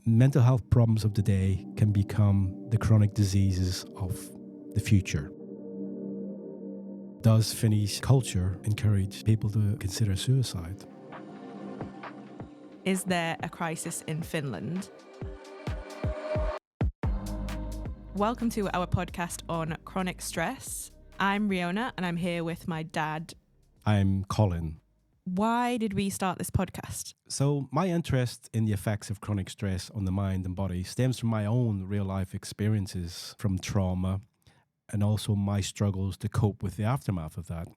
mental health problems of today can become the chronic diseases of the future. Does Finnish culture encourage people to consider suicide? Is there a crisis in Finland? Welcome to our podcast on chronic stress. I'm Riona and I'm here with my dad. I'm Colin. Why did we start this podcast? So my interest in the effects of chronic stress on the mind and body stems from my own real-life experiences from trauma and also my struggles to cope with the aftermath of that.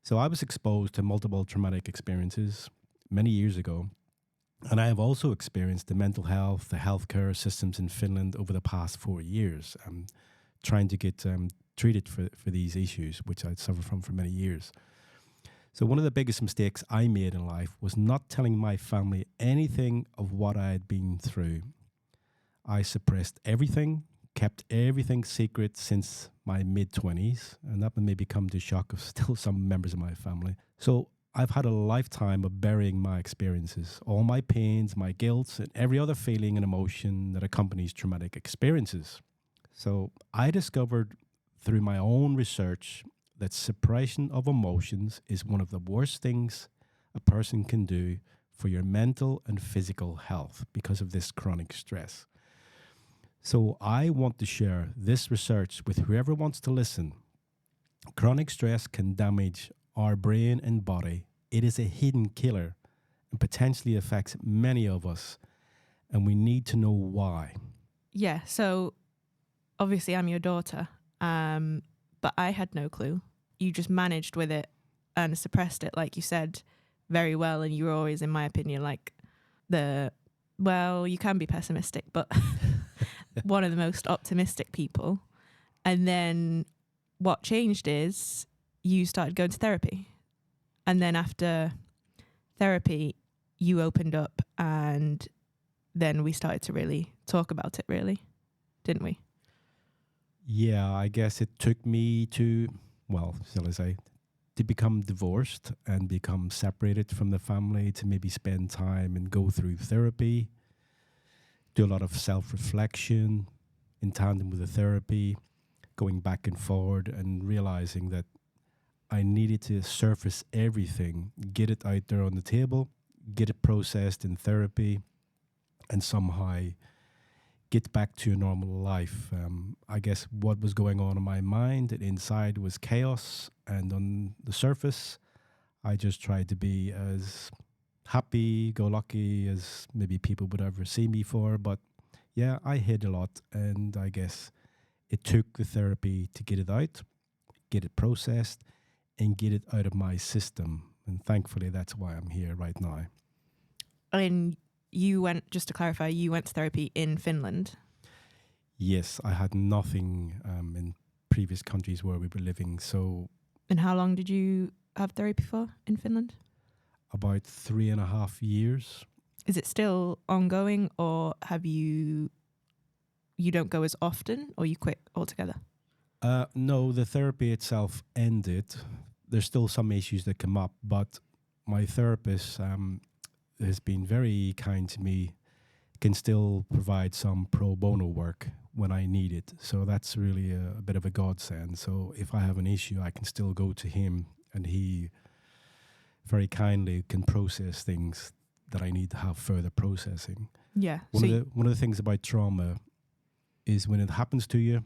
So I was exposed to multiple traumatic experiences many years ago, and I have also experienced the mental health, the healthcare systems in Finland over the past 4 years, trying to get treated for these issues, which I'd suffered from for many years. So one of the biggest mistakes I made in life was not telling my family anything of what I had been through. I suppressed everything, kept everything secret since my mid-20s, and that may become the shock of still some members of my family. So I've had a lifetime of burying my experiences, all my pains, my guilt, and every other feeling and emotion that accompanies traumatic experiences. So I discovered through my own research that suppression of emotions is one of the worst things a person can do for your mental and physical health because of this chronic stress. So I want to share this research with whoever wants to listen. Chronic stress can damage our brain and body. It is a hidden killer and potentially affects many of us, and we need to know why. Yeah, so obviously I'm your daughter, but I had no clue. You just managed with it and suppressed it, like you said, very well. And you were always, in my opinion, like you can be pessimistic, but one of the most optimistic people. And then what changed is you started going to therapy. And then after therapy, you opened up and then we started to really talk about it, really, didn't we? Yeah, I guess it took me to become divorced and become separated from the family, to maybe spend time and go through therapy, do a lot of self-reflection in tandem with the therapy, going back and forward and realizing that I needed to surface everything, get it out there on the table, get it processed in therapy, and somehow get back to a normal life. I guess what was going on in my mind and inside was chaos, and on the surface, I just tried to be as happy-go-lucky as maybe people would ever see me for. But yeah, I hid a lot, and I guess it took the therapy to get it out, get it processed, and get it out of my system. And thankfully, that's why I'm here right now. And just to clarify, you went to therapy in Finland? Yes, I had nothing in previous countries where we were living. So. And how long did you have therapy for in Finland? About 3.5 years. Is it still ongoing, or you don't go as often, or you quit altogether? No, the therapy itself ended. There's still some issues that come up, but my therapist has been very kind to me, can still provide some pro bono work when I need it. So that's really a bit of a godsend. So if I have an issue, I can still go to him, and he very kindly can process things that I need to have further processing. Yeah. One of the things about trauma is when it happens to you,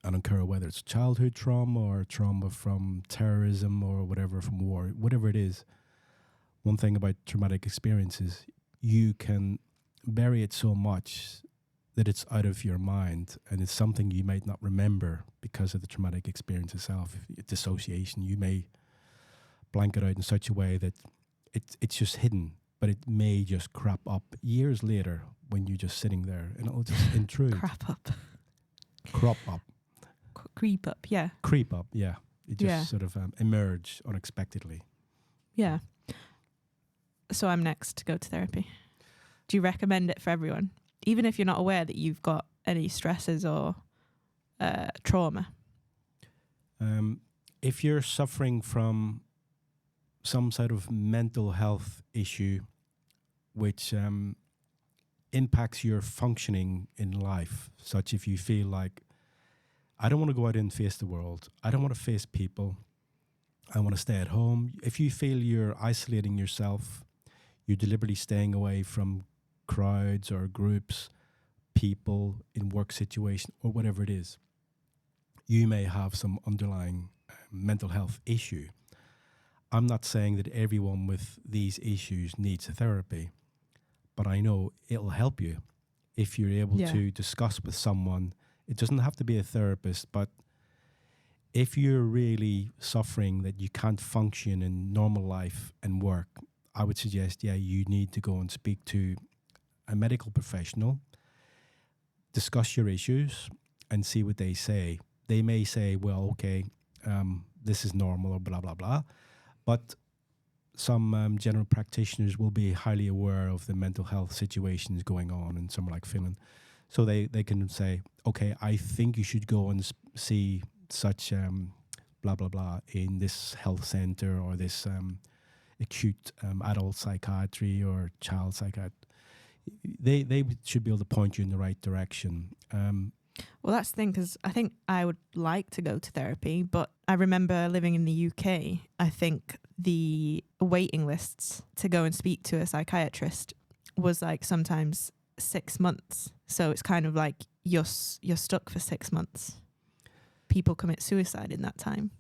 I don't care whether it's childhood trauma or trauma from terrorism or whatever, from war, whatever it is. One thing about traumatic experiences, you can bury it so much that it's out of your mind, and it's something you might not remember because of the traumatic experience itself. Dissociation, you may blank it out in such a way that it's just hidden, but it may just crop up years later when you're just sitting there, and it'll just intrude. Crop up. Crop up. Creep up, yeah. Creep up, yeah. It just sort of emerge unexpectedly. Yeah. So I'm next to go to therapy. Do you recommend it for everyone? Even if you're not aware that you've got any stresses or trauma? If you're suffering from some sort of mental health issue, which impacts your functioning in life, such if you feel like, I don't want to go out and face the world. I don't want to face people. I want to stay at home. If you feel you're isolating yourself, you're deliberately staying away from crowds or groups, people in work situation or whatever it is, you may have some underlying mental health issue. I'm not saying that everyone with these issues needs a therapy, but I know it'll help you if you're able to discuss with someone. It doesn't have to be a therapist, but if you're really suffering that you can't function in normal life and work, I would suggest, you need to go and speak to a medical professional, discuss your issues, and see what they say. They may say, well, okay, this is normal or blah, blah, blah. But some general practitioners will be highly aware of the mental health situations going on in somewhere like Finland. So they can say, okay, I think you should go and see such blah, blah, blah in this health center or this acute adult psychiatry or child psychiatry. They should be able to point you in the right direction. Well, that's the thing, because I think I would like to go to therapy, but I remember living in the UK, I think the waiting lists to go and speak to a psychiatrist was like sometimes 6 months. So it's kind of like you're stuck for 6 months. People commit suicide in that time.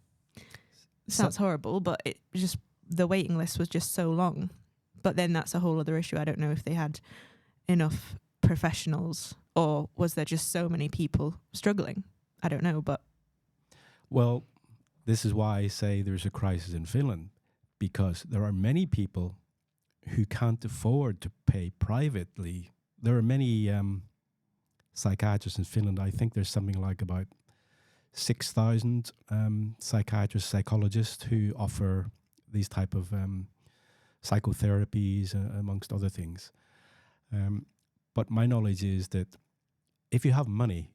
Sounds horrible, but it just, the waiting list was just so long. But then that's a whole other issue. I don't know if they had enough professionals, or was there just so many people struggling? I don't know, but... Well, this is why I say there's a crisis in Finland, because there are many people who can't afford to pay privately. There are many psychiatrists in Finland. I think there's something like about 6,000 psychiatrists, psychologists who offer these type of psychotherapies, amongst other things. But my knowledge is that if you have money,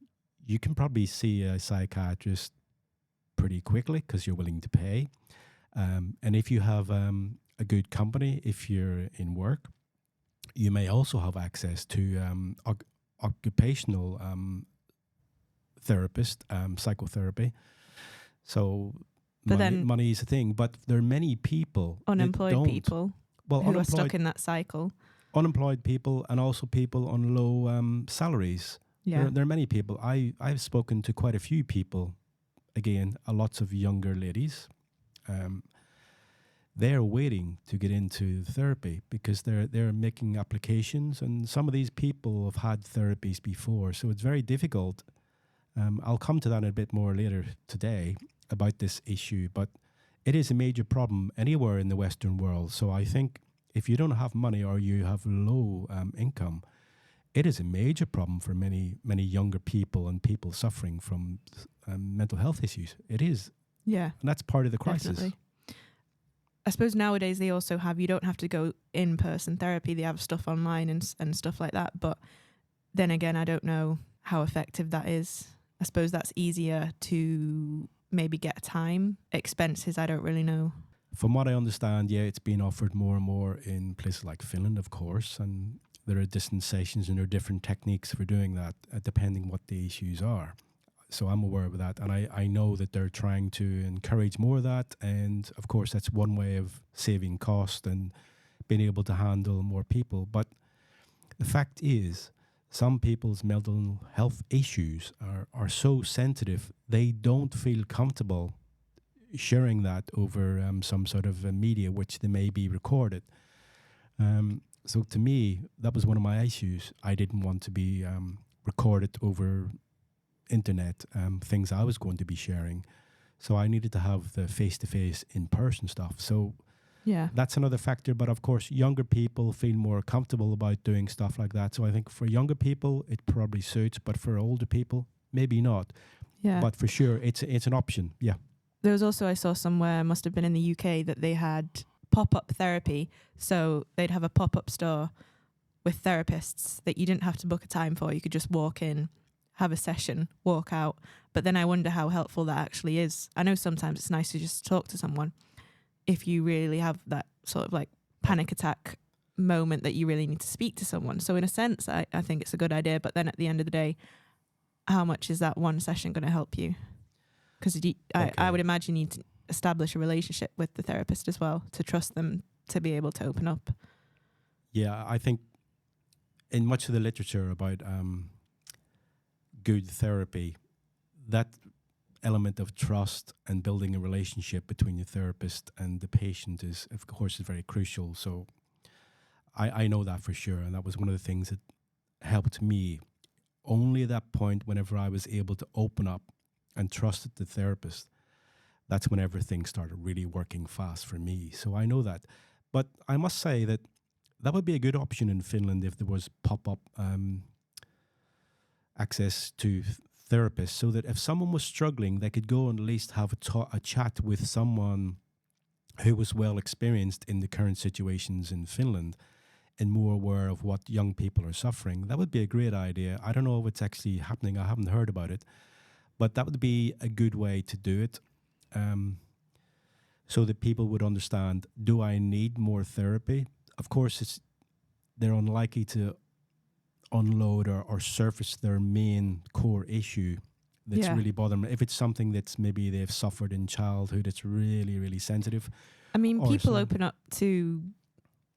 you can probably see a psychiatrist pretty quickly because you're willing to pay. And if you have a good company, if you're in work, you may also have access to occupational therapist, psychotherapy. So money is a thing, but there are many people, unemployed people, who are stuck in that cycle. Unemployed people, and also people on low salaries. Yeah. There are many people. I've spoken to quite a few people, again, lots of younger ladies. They're waiting to get into therapy because they're making applications, and some of these people have had therapies before, so it's very difficult. I'll come to that a bit more later today about this issue, but it is a major problem anywhere in the Western world. So I think if you don't have money or you have low income, it is a major problem for many younger people and people suffering from mental health issues. It is. Yeah. And that's part of the crisis. Definitely. I suppose nowadays they also have, you don't have to go in-person therapy. They have stuff online and stuff like that. But then again, I don't know how effective that is. I suppose that's easier to maybe get time. Expenses, I don't really know. From what I understand, it's being offered more and more in places like Finland, of course. And there are distance sessions and there are different techniques for doing that, depending what the issues are. So I'm aware of that. And I know that they're trying to encourage more of that. And of course, that's one way of saving cost and being able to handle more people. But the fact is, some people's mental health issues are so sensitive, they don't feel comfortable sharing that over some sort of media, which they may be recorded. So to me, that was one of my issues. I didn't want to be recorded over internet, things I was going to be sharing. So I needed to have the face-to-face, in-person stuff. So that's another factor. But of course, younger people feel more comfortable about doing stuff like that. So I think for younger people, it probably suits. But for older people, maybe not. Yeah. But for sure, it's an option. Yeah. There was also, I saw somewhere, must have been in the UK, that they had pop-up therapy. So they'd have a pop-up store with therapists that you didn't have to book a time for. You could just walk in, have a session, walk out. But then I wonder how helpful that actually is. I know sometimes it's nice to just talk to someone if you really have that sort of like panic attack moment that you really need to speak to someone. So in a sense, I think it's a good idea. But then at the end of the day, how much is that one session going to help you? Because I would imagine you need to establish a relationship with the therapist as well, to trust them to be able to open up. Yeah, I think in much of the literature about good therapy, that element of trust and building a relationship between the therapist and the patient is, of course, is very crucial. So I know that for sure. And that was one of the things that helped me. Only at that point, whenever I was able to open up and trusted the therapist, that's when everything started really working fast for me. So I know that. But I must say that that would be a good option in Finland if there was pop-up access to therapists, so that if someone was struggling, they could go and at least have a chat with someone who was well experienced in the current situations in Finland and more aware of what young people are suffering. That would be a great idea. I don't know if it's actually happening. I haven't heard about it. But that would be a good way to do it, so that people would understand, do I need more therapy? Of course, they're unlikely to unload or surface their main core issue that's really bothering them. If it's something that's maybe they've suffered in childhood, it's really, really sensitive. I mean, people open up to,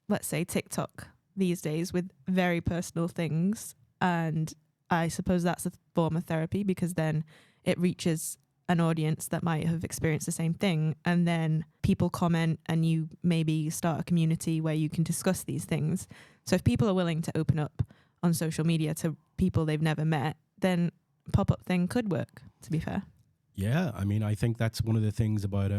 let's say, TikTok these days with very personal things. And I suppose that's a form of therapy, because then it reaches an audience that might have experienced the same thing. And then people comment and you maybe start a community where you can discuss these things. So if people are willing to open up on social media to people they've never met, then pop-up thing could work, to be fair. Yeah, I mean, I think that's one of the things about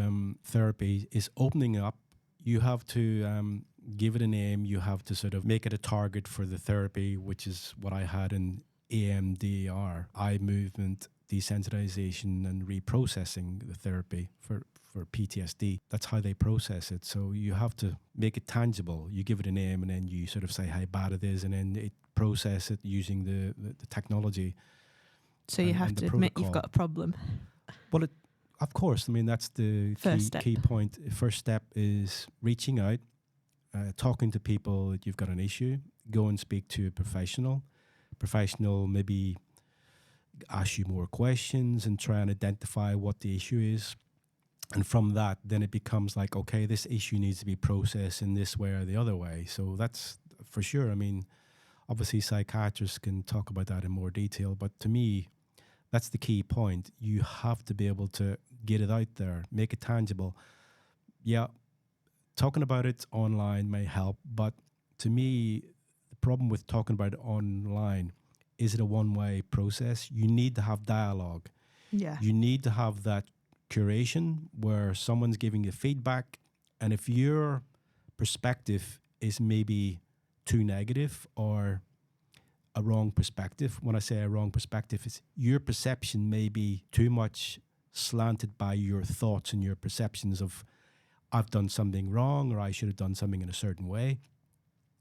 therapy is opening up. You have to give it a name. You have to sort of make it a target for the therapy, which is what I had in EMDR, eye movement desensitization and reprocessing the therapy for PTSD. That's how they process it. So you have to make it tangible. You give it a name and then you sort of say how bad it is, and then it process it using the technology. So you have to admit you've got a problem. Well, of course. I mean, that's the key point. First step is reaching out, talking to people that you've got an issue. Go and speak to a professional. Professional maybe ask you more questions and try and identify what the issue is. And from that, then it becomes like, okay, this issue needs to be processed in this way or the other way. So that's for sure. I mean, obviously psychiatrists can talk about that in more detail, but to me, that's the key point. You have to be able to get it out there, make it tangible. Yeah, talking about it online may help, but to me, the problem with talking about it online, is it a one-way process? You need to have dialogue. Yeah. You need to have that curation where someone's giving you feedback, and if your perspective is maybe too negative or a wrong perspective, when I say a wrong perspective, it's your perception may be too much slanted by your thoughts and your perceptions of I've done something wrong or I should have done something in a certain way.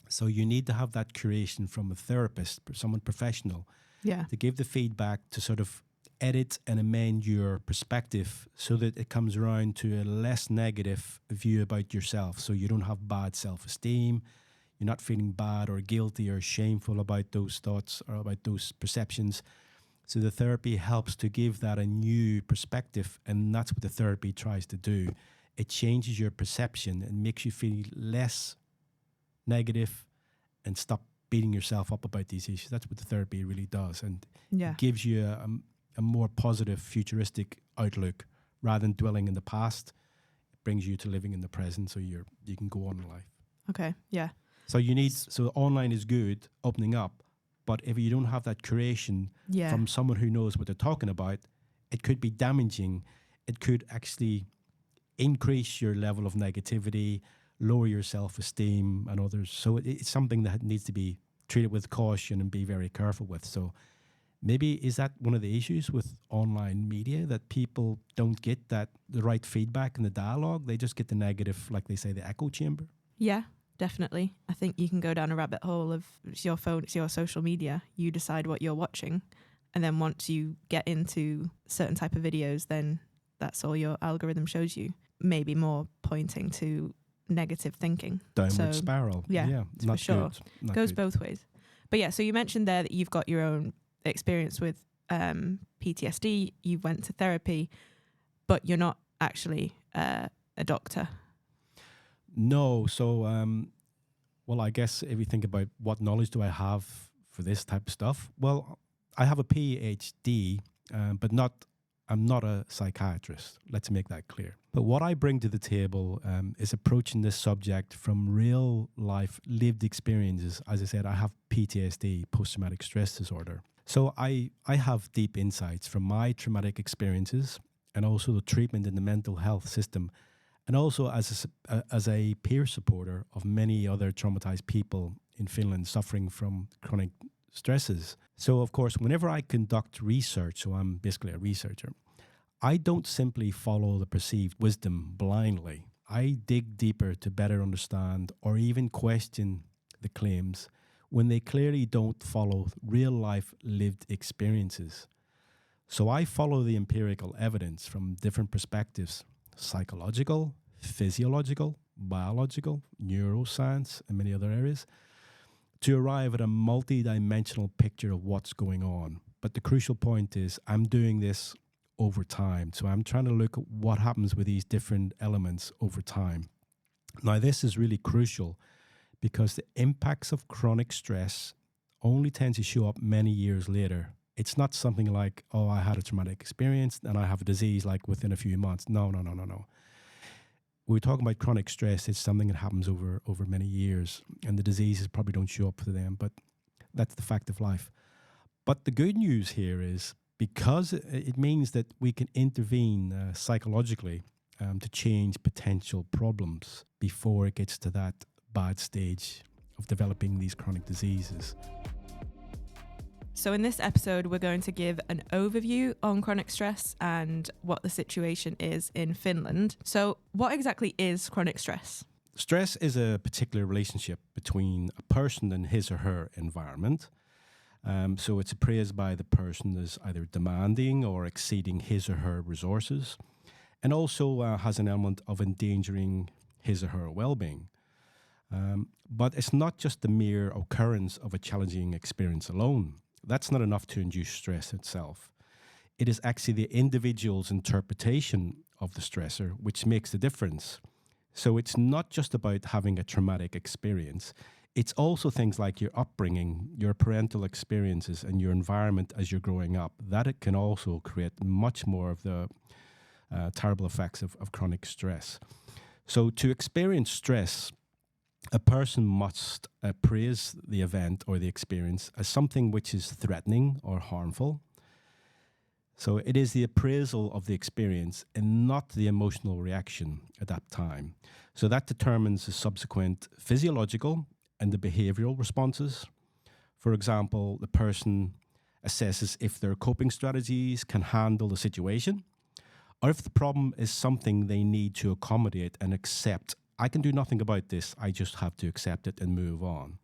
So you need to have that curation from a therapist, someone professional, to give the feedback, to sort of edit and amend your perspective so that it comes around to a less negative view about yourself. So you don't have bad self-esteem. You're not feeling bad or guilty or shameful about those thoughts or about those perceptions. So the therapy helps to give that a new perspective, and that's what the therapy tries to do. It changes your perception and makes you feel less negative and stop beating yourself up about these issues. That's what the therapy really does, and it gives you a more positive, futuristic outlook rather than dwelling in the past. It brings you to living in the present, so you can go on in life. Okay, yeah. So so online is good, opening up, but if you don't have that curation from someone who knows what they're talking about, it could be damaging. It could actually increase your level of negativity, lower your self-esteem and others. So it's something that needs to be treated with caution and be very careful with. So maybe is that one of the issues with online media, that people don't get the right feedback and the dialogue? They just get the negative, like they say, the echo chamber. Yeah, definitely. I think you can go down a rabbit hole of it's your phone, it's your social media. You decide what you're watching. And then once you get into certain type of videos, then that's all your algorithm shows you. Maybe more pointing to negative thinking. Downward spiral. Yeah, not for sure. good. Not Goes good. both ways. But yeah, so you mentioned there that you've got your own experience with PTSD. You went to therapy, but you're not actually a doctor. No. So, well, I guess if you think about what knowledge do I have for this type of stuff, well, I have a PhD, but I'm not a psychiatrist. Let's make that clear. But what I bring to the table is approaching this subject from real life lived experiences. As I said, I have PTSD, post-traumatic stress disorder. So I have deep insights from my traumatic experiences and also the treatment in the mental health system, and also as a peer supporter of many other traumatized people in Finland suffering from chronic stresses. So, of course, whenever I conduct research, so I'm basically a researcher, I don't simply follow the perceived wisdom blindly. I dig deeper to better understand or even question the claims when they clearly don't follow real-life lived experiences. So I follow the empirical evidence from different perspectives: psychological, physiological, biological, neuroscience, and many other areas, to arrive at a multi-dimensional picture of what's going on. But the crucial point is I'm doing this over time. So I'm trying to look at what happens with these different elements over time. Now, this is really crucial because the impacts of chronic stress only tend to show up many years later. It's not something like, oh, I had a traumatic experience and I have a disease like within a few months. No. We're talking about chronic stress. It's something that happens over many years, and the diseases probably don't show up for them, but that's the fact of life. But the good news here is because it means that we can intervene psychologically to change potential problems before it gets to that bad stage of developing these chronic diseases. So in this episode, we're going to give an overview on chronic stress and what the situation is in Finland. So what exactly is chronic stress? Stress is a particular relationship between a person and his or her environment. So it's appraised by the person as either demanding or exceeding his or her resources, and also has an element of endangering his or her well-being. But it's not just the mere occurrence of a challenging experience alone. That's not enough to induce stress itself. It is actually the individual's interpretation of the stressor which makes the difference. So it's not just about having a traumatic experience. It's also things like your upbringing, your parental experiences, and your environment as you're growing up. That it can also create much more of the terrible effects of chronic stress. So to experience stress, a person must appraise the event or the experience as something which is threatening or harmful. So it is the appraisal of the experience and not the emotional reaction at that time. So that determines the subsequent physiological and the behavioral responses. For example, the person assesses if their coping strategies can handle the situation, or if the problem is something they need to accommodate and accept. I can do nothing about this. I just have to accept it and move on.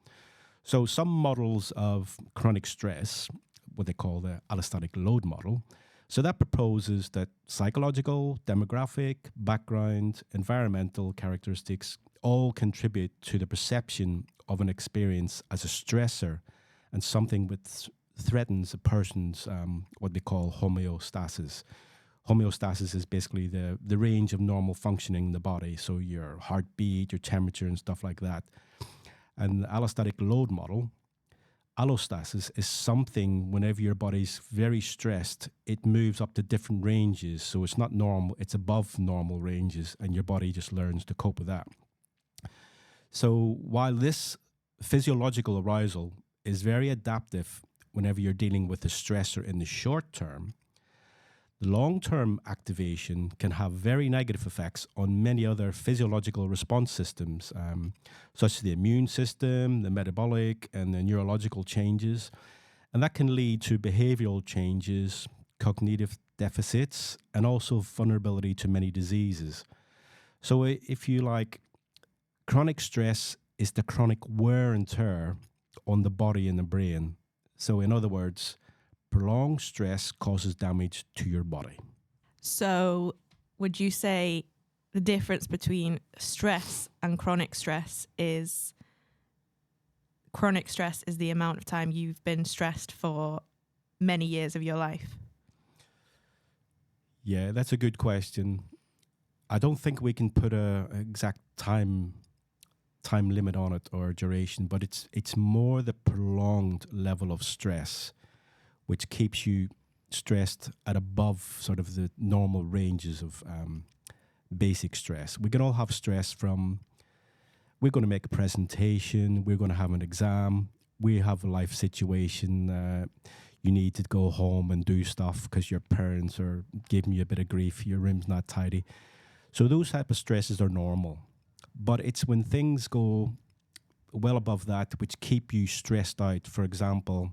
So some models of chronic stress, what they call the allostatic load model, so that proposes that psychological, demographic, background, environmental characteristics all contribute to the perception of an experience as a stressor and something which threatens a person's what they call homeostasis. Homeostasis is basically the range of normal functioning in the body, so your heartbeat, your temperature, and stuff like that. And the allostatic load model, allostasis is something whenever your body's very stressed, it moves up to different ranges. So it's not normal, it's above normal ranges, and your body just learns to cope with that. So while this physiological arousal is very adaptive whenever you're dealing with a stressor in the short term, long-term activation can have very negative effects on many other physiological response systems, such as the immune system, the metabolic, and the neurological changes. And that can lead to behavioral changes, cognitive deficits, and also vulnerability to many diseases. So if you like, chronic stress is the chronic wear and tear on the body and the brain. So in other words, prolonged stress causes damage to your body. So would you say the difference between stress and chronic stress is the amount of time you've been stressed for many years of your life. Yeah, that's a good question. I don't think we can put a exact time limit on it or duration, but it's more the prolonged level of stress which keeps you stressed at above sort of the normal ranges of basic stress. We can all have stress from, we're going to make a presentation, we're going to have an exam, we have a life situation, you need to go home and do stuff because your parents are giving you a bit of grief, your room's not tidy. So those type of stresses are normal. But it's when things go well above that, which keep you stressed out. For example,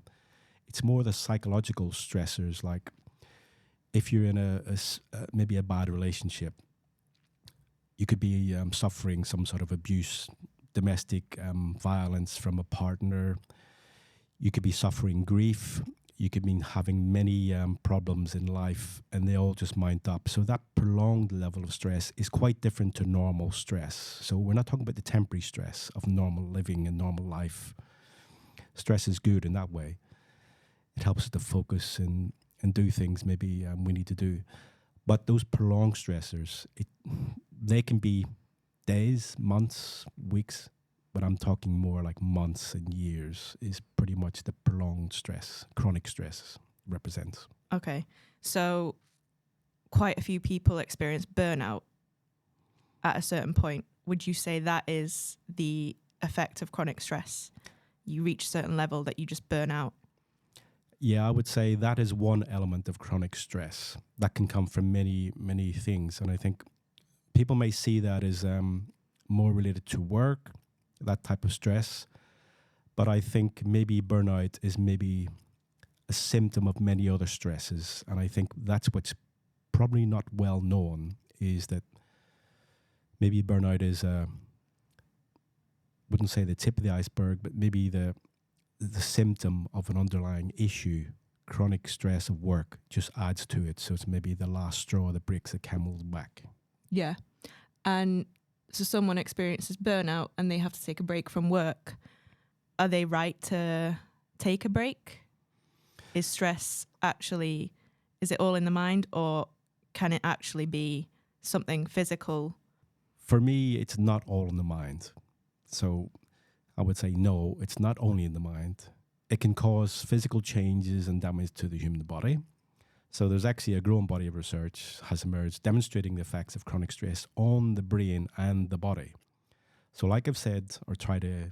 it's more the psychological stressors, like if you're in maybe a bad relationship, you could be suffering some sort of abuse, domestic violence from a partner. You could be suffering grief. You could be having many problems in life, and they all just mount up. So that prolonged level of stress is quite different to normal stress. So we're not talking about the temporary stress of normal living and normal life. Stress is good in that way. It helps us to focus and do things maybe we need to do. But those prolonged stressors, they can be days, months, weeks, but I'm talking more like months and years is pretty much the prolonged stress, chronic stress represents. Okay. So quite a few people experience burnout at a certain point. Would you say that is the effect of chronic stress? You reach a certain level that you just burn out? Yeah, I would say that is one element of chronic stress that can come from many, many things. And I think people may see that as more related to work, that type of stress. But I think maybe burnout is maybe a symptom of many other stresses. And I think that's what's probably not well known, is that maybe burnout is, wouldn't say the tip of the iceberg, but maybe the symptom of an underlying issue. Chronic stress of work just adds to it. So it's maybe the last straw that breaks the camel's back. Yeah. And so someone experiences burnout and they have to take a break from work. Are they right to take a break? Is stress actually, is it all in the mind, or can it actually be something physical? For me, it's not all in the mind. So I would say no, it's not only in the mind. It can cause physical changes and damage to the human body. So there's actually a growing body of research has emerged demonstrating the effects of chronic stress on the brain and the body. So like I've said, or tried to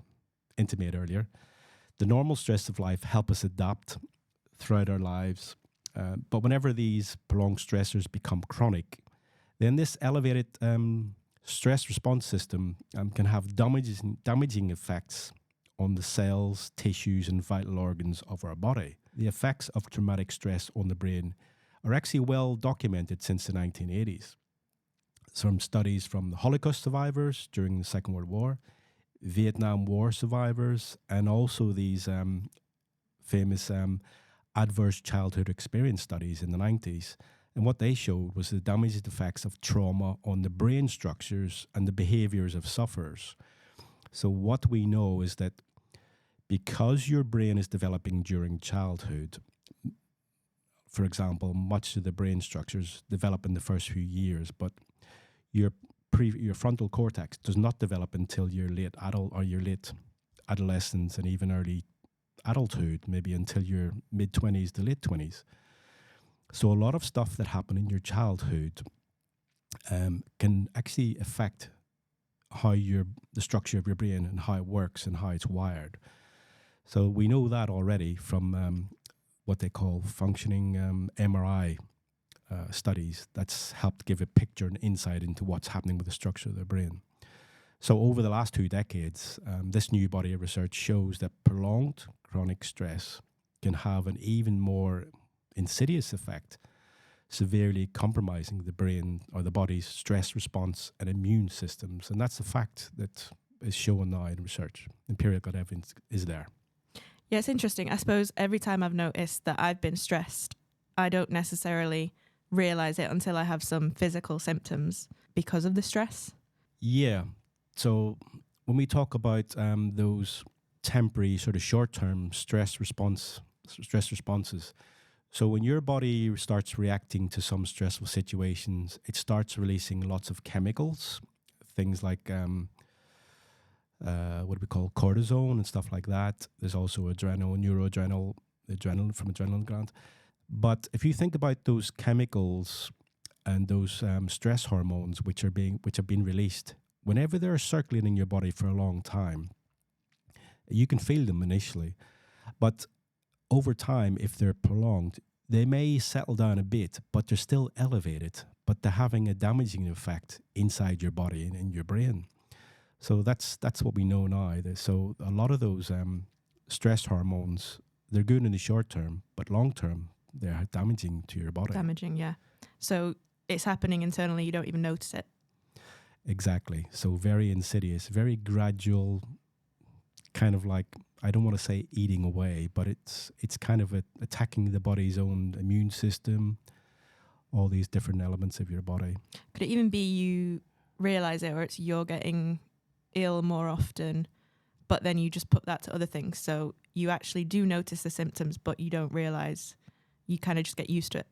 intimate earlier, the normal stress of life help us adapt throughout our lives. But whenever these prolonged stressors become chronic, then this elevated stress response system can have damaging effects on the cells, tissues, and vital organs of our body. The effects of traumatic stress on the brain are actually well documented since the 1980s. Some studies from the Holocaust survivors during the Second World War, Vietnam War survivors, and also these famous adverse childhood experience studies in the 90s. And what they showed was the damaging effects of trauma on the brain structures and the behaviors of sufferers. So what we know is that because your brain is developing during childhood, for example, much of the brain structures develop in the first few years, but your frontal cortex does not develop until your late adult or your late adolescence and even early adulthood, maybe until your mid-20s to late 20s. So a lot of stuff that happened in your childhood can actually affect how the structure of your brain and how it works and how it's wired. So we know that already from what they call functioning MRI studies. That's helped give a picture and insight into what's happening with the structure of the brain. So over the last 2 decades, this new body of research shows that prolonged chronic stress can have an even more insidious effect, severely compromising the brain or the body's stress response and immune systems. And that's a fact that is shown now in research. Empirical evidence is there. Yeah, it's interesting. I suppose every time I've noticed that I've been stressed, I don't necessarily realize it until I have some physical symptoms. because of the stress? Yeah. So when we talk about those temporary sort of short-term stress responses, so when your body starts reacting to some stressful situations, it starts releasing lots of chemicals, things like what we call cortisone and stuff like that. There's also adrenal from adrenaline gland. But if you think about those chemicals and those stress hormones which have been released, whenever they're circulating in your body for a long time, you can feel them initially, but over time, if they're prolonged, they may settle down a bit, but they're still elevated, but they're having a damaging effect inside your body and in your brain. So that's what we know now. So a lot of those stress hormones, they're good in the short term, but long term, they're damaging to your body. Damaging, yeah. So it's happening internally, you don't even notice it. Exactly. So very insidious, very gradual, kind of like, I don't want to say eating away, but it's kind of attacking the body's own immune system, all these different elements of your body. Could it even be you realize it, or it's you're getting ill more often, but then you just put that to other things? So you actually do notice the symptoms, but you don't realize, you kind of just get used to it.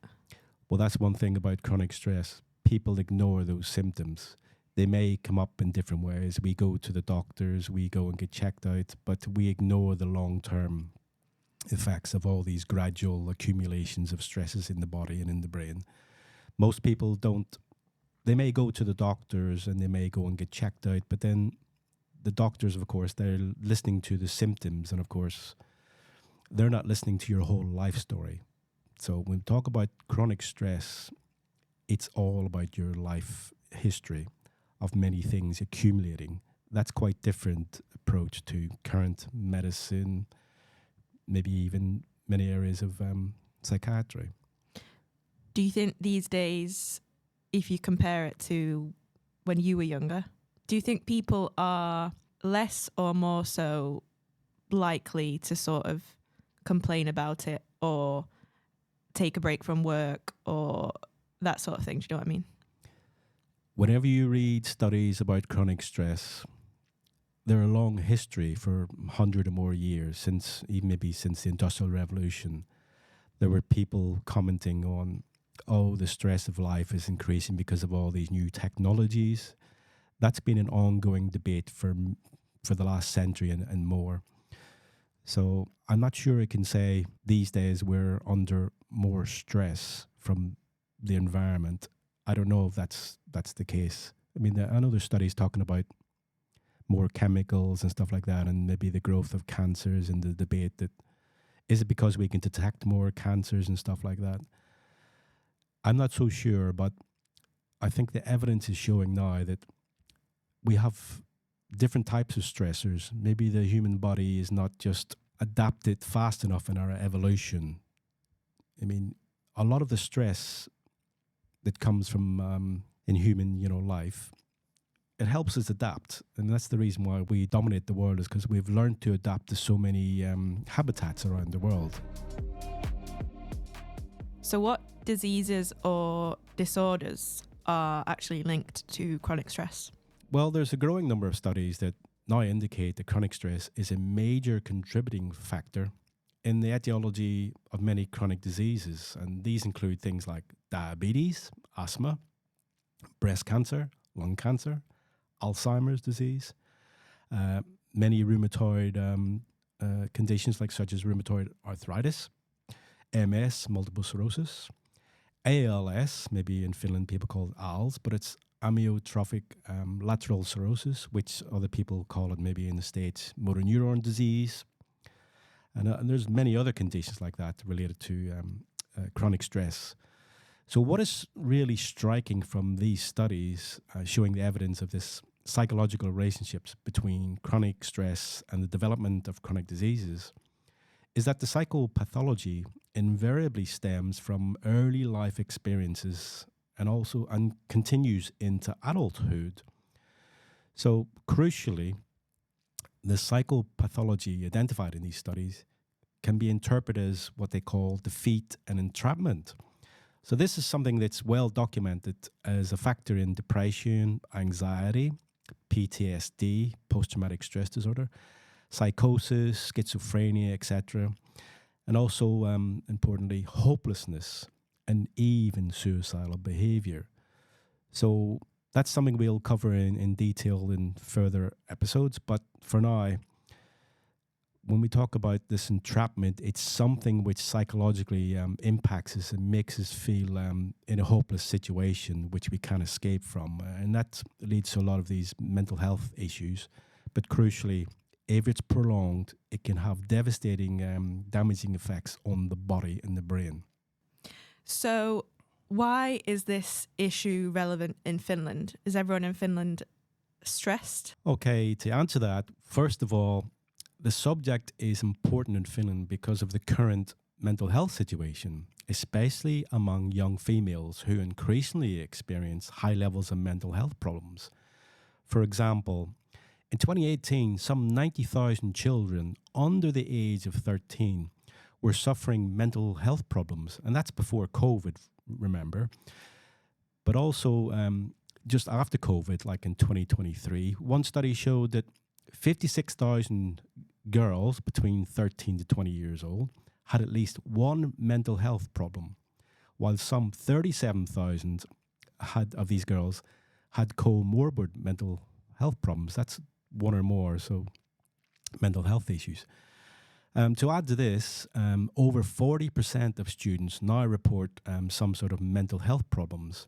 Well, that's one thing about chronic stress. People ignore those symptoms. They may come up in different ways. We go to the doctors, we go and get checked out, but we ignore the long-term effects of all these gradual accumulations of stresses in the body and in the brain. Most people don't. They may go to the doctors and they may go and get checked out, but then the doctors, of course, they're listening to the symptoms, and of course, they're not listening to your whole life story. So when we talk about chronic stress, it's all about your life history of many things accumulating. That's quite different approach to current medicine, maybe even many areas of psychiatry. Do you think these days, if you compare it to when you were younger, do you think people are less or more so likely to sort of complain about it or take a break from work or that sort of thing? Do you know what I mean? Whenever you read studies about chronic stress, there are a long history for 100 or more years, since the Industrial Revolution. There were people commenting on, oh, the stress of life is increasing because of all these new technologies. That's been an ongoing debate for the last century and more. So I'm not sure I can say these days we're under more stress from the environment. I don't know if that's the case. I mean, I know there's studies talking about more chemicals and stuff like that, and maybe the growth of cancers, and the debate that is it because we can detect more cancers and stuff like that. I'm not so sure, but I think the evidence is showing now that we have different types of stressors. Maybe the human body is not just adapted fast enough in our evolution. I mean, a lot of the stress that comes from in human, life, it helps us adapt, and that's the reason why we dominate the world, is because we've learned to adapt to so many habitats around the world. So what diseases or disorders are actually linked to chronic stress? Well, there's a growing number of studies that now indicate that chronic stress is a major contributing factor in the etiology of many chronic diseases, and these include things like diabetes, asthma, breast cancer, lung cancer, Alzheimer's disease, many rheumatoid conditions such as rheumatoid arthritis, MS, multiple sclerosis, ALS, maybe in Finland people call it ALS, but it's amyotrophic lateral sclerosis, which other people call it maybe in the States motor neuron disease. And there's many other conditions like that related to chronic stress. So what is really striking from these studies showing the evidence of this psychological relationships between chronic stress and the development of chronic diseases is that the psychopathology invariably stems from early life experiences and continues into adulthood. So crucially, the psychopathology identified in these studies can be interpreted as what they call defeat and entrapment. So this is something that's well documented as a factor in depression, anxiety, PTSD, post-traumatic stress disorder, psychosis, schizophrenia, etc., and also, importantly, hopelessness and even suicidal behavior. So that's something we'll cover in detail in further episodes. But for now, when we talk about this entrapment, it's something which psychologically impacts us and makes us feel in a hopeless situation, which we can't escape from. And that leads to a lot of these mental health issues. But crucially, if it's prolonged, it can have devastating, damaging effects on the body and the brain. So why is this issue relevant in Finland? Is everyone in Finland stressed? Okay, to answer that, first of all, the subject is important in Finland because of the current mental health situation, especially among young females who increasingly experience high levels of mental health problems. For example, in 2018, some 90,000 children under the age of 13 were suffering mental health problems, and that's before COVID, remember. But also, just after COVID, like in 2023, one study showed that 56,000 girls between 13 to 20 years old had at least one mental health problem, while some 37,000 of these girls had comorbid mental health problems. That's one or more, so mental health issues. To add to this, over 40% of students now report some sort of mental health problems.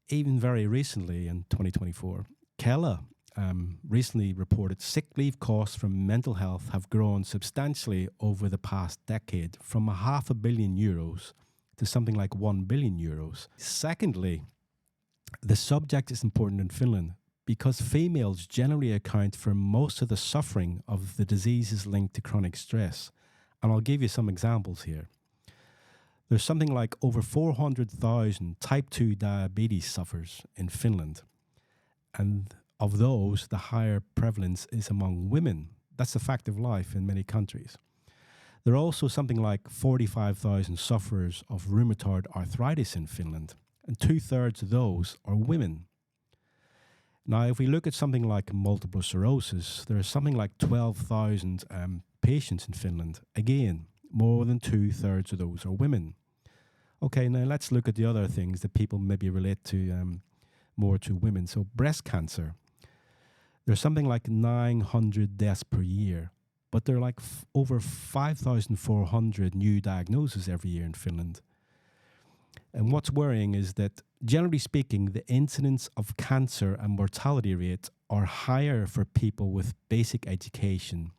Even very recently in 2024, Kela recently reported sick leave costs from mental health have grown substantially over the past decade, from €500 million to something like €1 billion. Secondly, the subject is important in Finland because females generally account for most of the suffering of the diseases linked to chronic stress. And I'll give you some examples here. There's something like over 400,000 type 2 diabetes sufferers in Finland. And of those, the higher prevalence is among women. That's a fact of life in many countries. There are also something like 45,000 sufferers of rheumatoid arthritis in Finland, and 2/3 of those are women. Now, if we look at something like multiple sclerosis, there are something like 12,000 patients in Finland. Again, more than 2/3 of those are women. Okay, now let's look at the other things that people maybe relate to more to women. So breast cancer. There's something like 900 deaths per year, but there are like over 5,400 new diagnoses every year in Finland. And what's worrying is that, generally speaking, the incidence of cancer and mortality rates are higher for people with basic education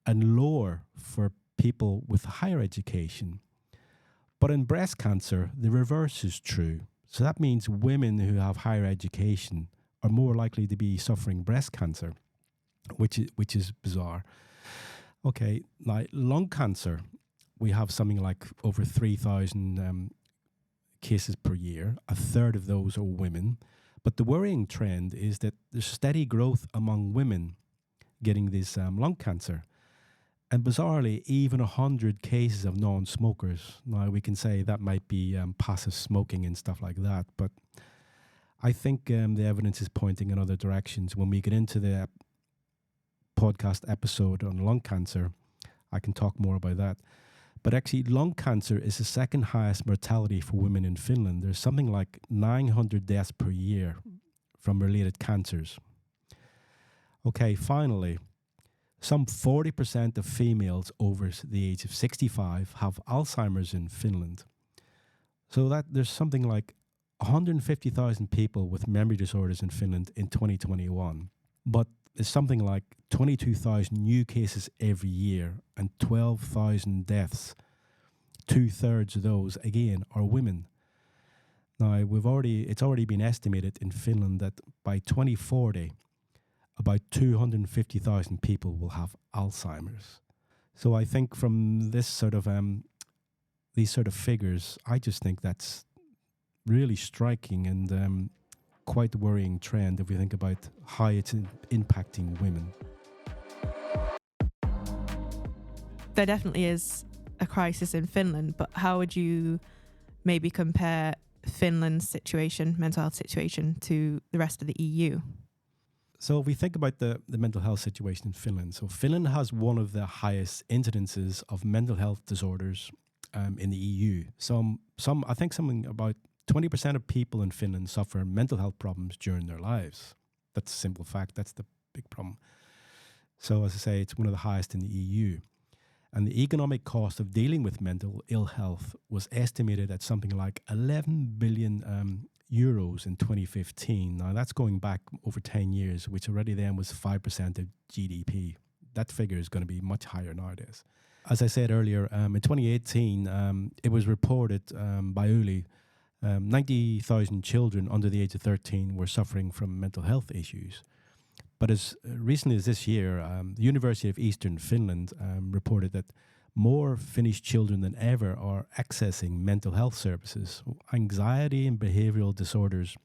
and lower for people with higher education. But in breast cancer, the reverse is true. So that means women who have higher education are more likely to be suffering breast cancer, which is bizarre. Okay, now lung cancer, we have something like over 3,000 cases per year. 1/3 of those are women. But the worrying trend is that there's steady growth among women getting this lung cancer. And bizarrely, even 100 cases of non-smokers. Now, we can say that might be passive smoking and stuff like that, but I think the evidence is pointing in other directions. When we get into the podcast episode on lung cancer, I can talk more about that. But actually, lung cancer is the second highest mortality for women in Finland. There's something like 900 deaths per year from related cancers. Okay, finally, some 40% of females over the age of 65 have Alzheimer's in Finland. So that there's something like 150,000 people with memory disorders in Finland in 2021. But there's something like 22,000 new cases every year and 12,000 deaths. 2/3 of those, again, are women. Now, it's already been estimated in Finland that by 2040, about 250,000 people will have Alzheimer's. So I think from this sort of these sort of figures, I just think that's really striking and quite a worrying trend if we think about how it's impacting women. There definitely is a crisis in Finland, but how would you maybe compare Finland's situation, mental health situation, to the rest of the EU? So if we think about the mental health situation in Finland, so Finland has one of the highest incidences of mental health disorders in the EU. I think something about 20% of people in Finland suffer mental health problems during their lives. That's a simple fact. That's the big problem. So as I say, it's one of the highest in the EU. And the economic cost of dealing with mental ill health was estimated at something like 11 billion euros in 2015. Now that's going back over 10 years, which already then was 5% of GDP. That figure is going to be much higher nowadays. As I said earlier, in 2018, it was reported by ULI 90,000 children under the age of 13 were suffering from mental health issues. But as recently as this year, the University of Eastern Finland reported that more Finnish children than ever are accessing mental health services. Anxiety and behavioral disorders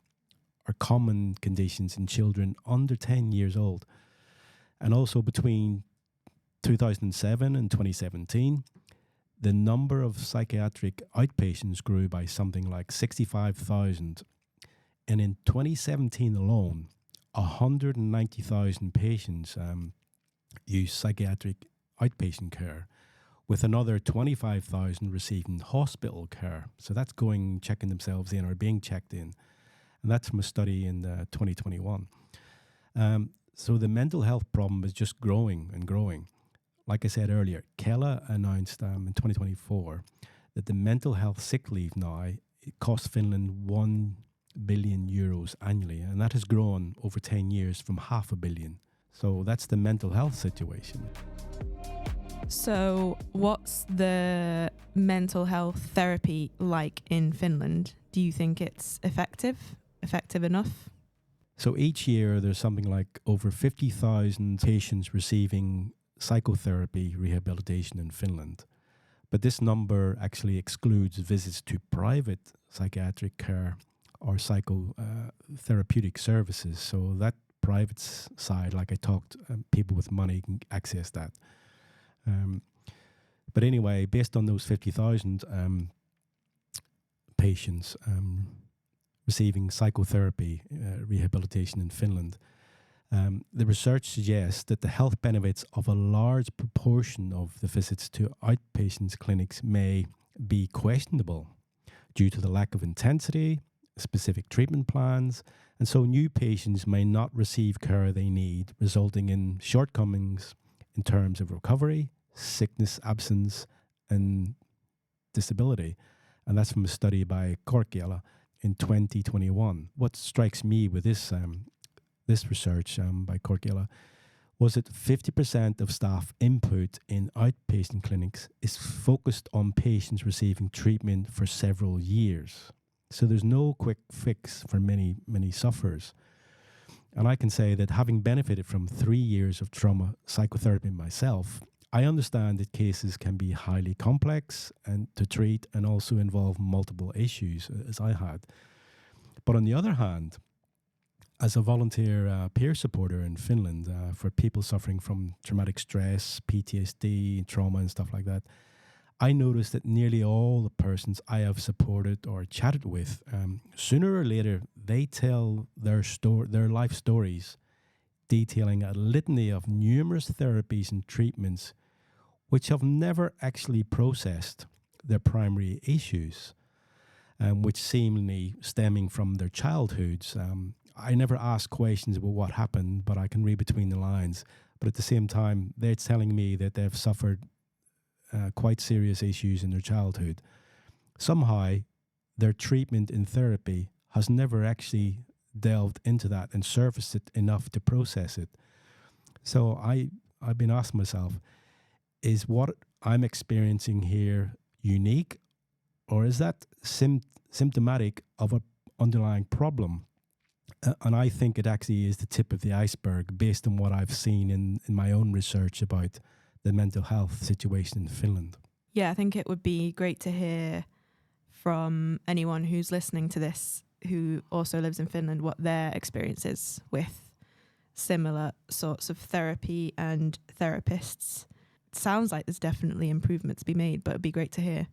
are common conditions in children under 10 years old. And also between 2007 and 2017, the number of psychiatric outpatients grew by something like 65,000. And in 2017 alone, 190,000 patients use psychiatric outpatient care, with another 25,000 receiving hospital care. So that's checking themselves in or being checked in. And that's from a study in 2021. So the mental health problem is just growing and growing. Like I said earlier, Kela announced in 2024 that the mental health sick leave now, it costs Finland 1 billion euros annually, and that has grown over 10 years from $500 million. So that's the mental health situation. So what's the mental health therapy like in Finland? Do you think it's effective enough? So each year there's something like over 50,000 patients receiving psychotherapy rehabilitation in Finland. But this number actually excludes visits to private psychiatric care or psychotherapeutic services. So that private side, like I talked, people with money can access that. But anyway, based on those 50,000 patients receiving psychotherapy rehabilitation in Finland, the research suggests that the health benefits of a large proportion of the visits to outpatients clinics may be questionable due to the lack of intensity, specific treatment plans, and so new patients may not receive care they need, resulting in shortcomings in terms of recovery, sickness, absence, and disability. And that's from a study by Korkeala in 2021. What strikes me with this research by Korkeala was that 50% of staff input in outpatient clinics is focused on patients receiving treatment for several years. So there's no quick fix for many, many sufferers. And I can say that having benefited from 3 years of trauma psychotherapy myself, I understand that cases can be highly complex and to treat and also involve multiple issues, as I had. But on the other hand, as a volunteer peer supporter in Finland for people suffering from traumatic stress, PTSD, trauma and stuff like that, I noticed that nearly all the persons I have supported or chatted with, sooner or later, they tell their life stories, detailing a litany of numerous therapies and treatments which have never actually processed their primary issues, which seemingly stemming from their childhoods. I never ask questions about what happened, but I can read between the lines. But at the same time, they're telling me that they've suffered quite serious issues in their childhood. Somehow, their treatment in therapy has never actually delved into that and surfaced it enough to process it. So I've been asking myself, is what I'm experiencing here unique, or is that symptomatic of an underlying problem? And I think it actually is the tip of the iceberg based on what I've seen in my own research about the mental health situation in Finland. Yeah, I think it would be great to hear from anyone who's listening to this who also lives in Finland what their experience is with similar sorts of therapy and therapists. It sounds like there's definitely improvements to be made, but it'd be great to hear.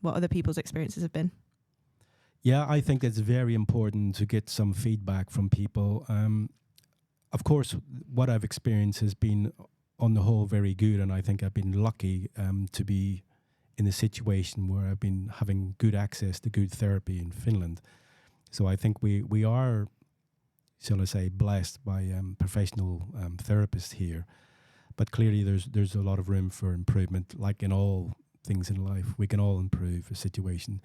what other people's experiences have been. Yeah, I think it's very important to get some feedback from people. Of course, what I've experienced has been, on the whole, very good, and I think I've been lucky to be in a situation where I've been having good access to good therapy in Finland. So I think we are, shall I say, blessed by professional therapists here. But clearly, there's a lot of room for improvement. Like in all things in life, we can all improve a situation.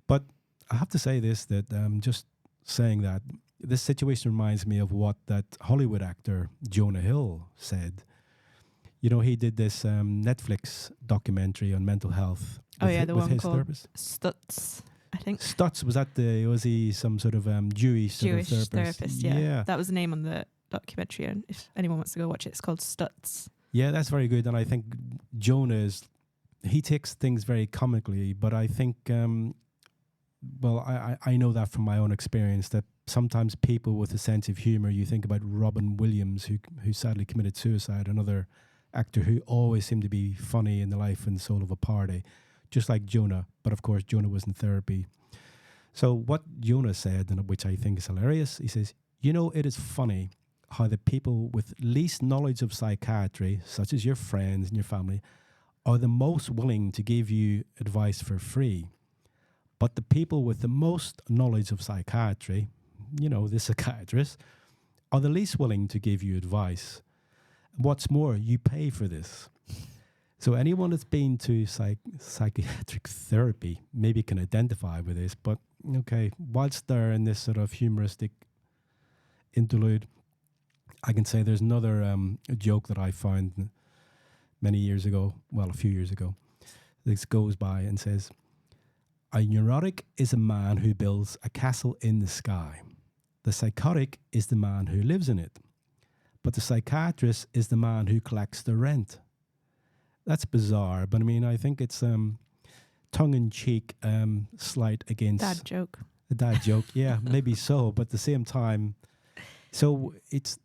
But I have to say this, that just saying that, this situation reminds me of what that Hollywood actor Jonah Hill said. You know, he did this Netflix documentary on mental health. Oh yeah, the with one his called therapist. Stutz, I think. Stutz, was he some sort of Jewish sort of therapist? Yeah, that was the name on the documentary. And if anyone wants to go watch it, it's called Stutz. Yeah, that's very good. And I think Jonah he takes things very comically, but I think, I know that from my own experience, that sometimes people with a sense of humor, you think about Robin Williams, who sadly committed suicide, another actor who always seemed to be funny in the life and soul of a party, just like Jonah. But of course, Jonah was in therapy. So what Jonah said, and which I think is hilarious, he says, you know, it is funny how the people with least knowledge of psychiatry, such as your friends and your family, are the most willing to give you advice for free. But the people with the most knowledge of psychiatry, you know, the psychiatrists, are the least willing to give you advice. What's more, you pay for this. So anyone that's been to psychiatric therapy maybe can identify with this. But okay, whilst they're in this sort of humoristic interlude, I can say there's another joke that I found many years ago, well, a few years ago. This goes by and says, a neurotic is a man who builds a castle in the sky. The psychotic is the man who lives in it. But the psychiatrist is the man who collects the rent. That's bizarre, but I mean, I think it's tongue-in-cheek slight against... Dad joke. A dad joke, yeah, maybe so, but at the same time... So it's,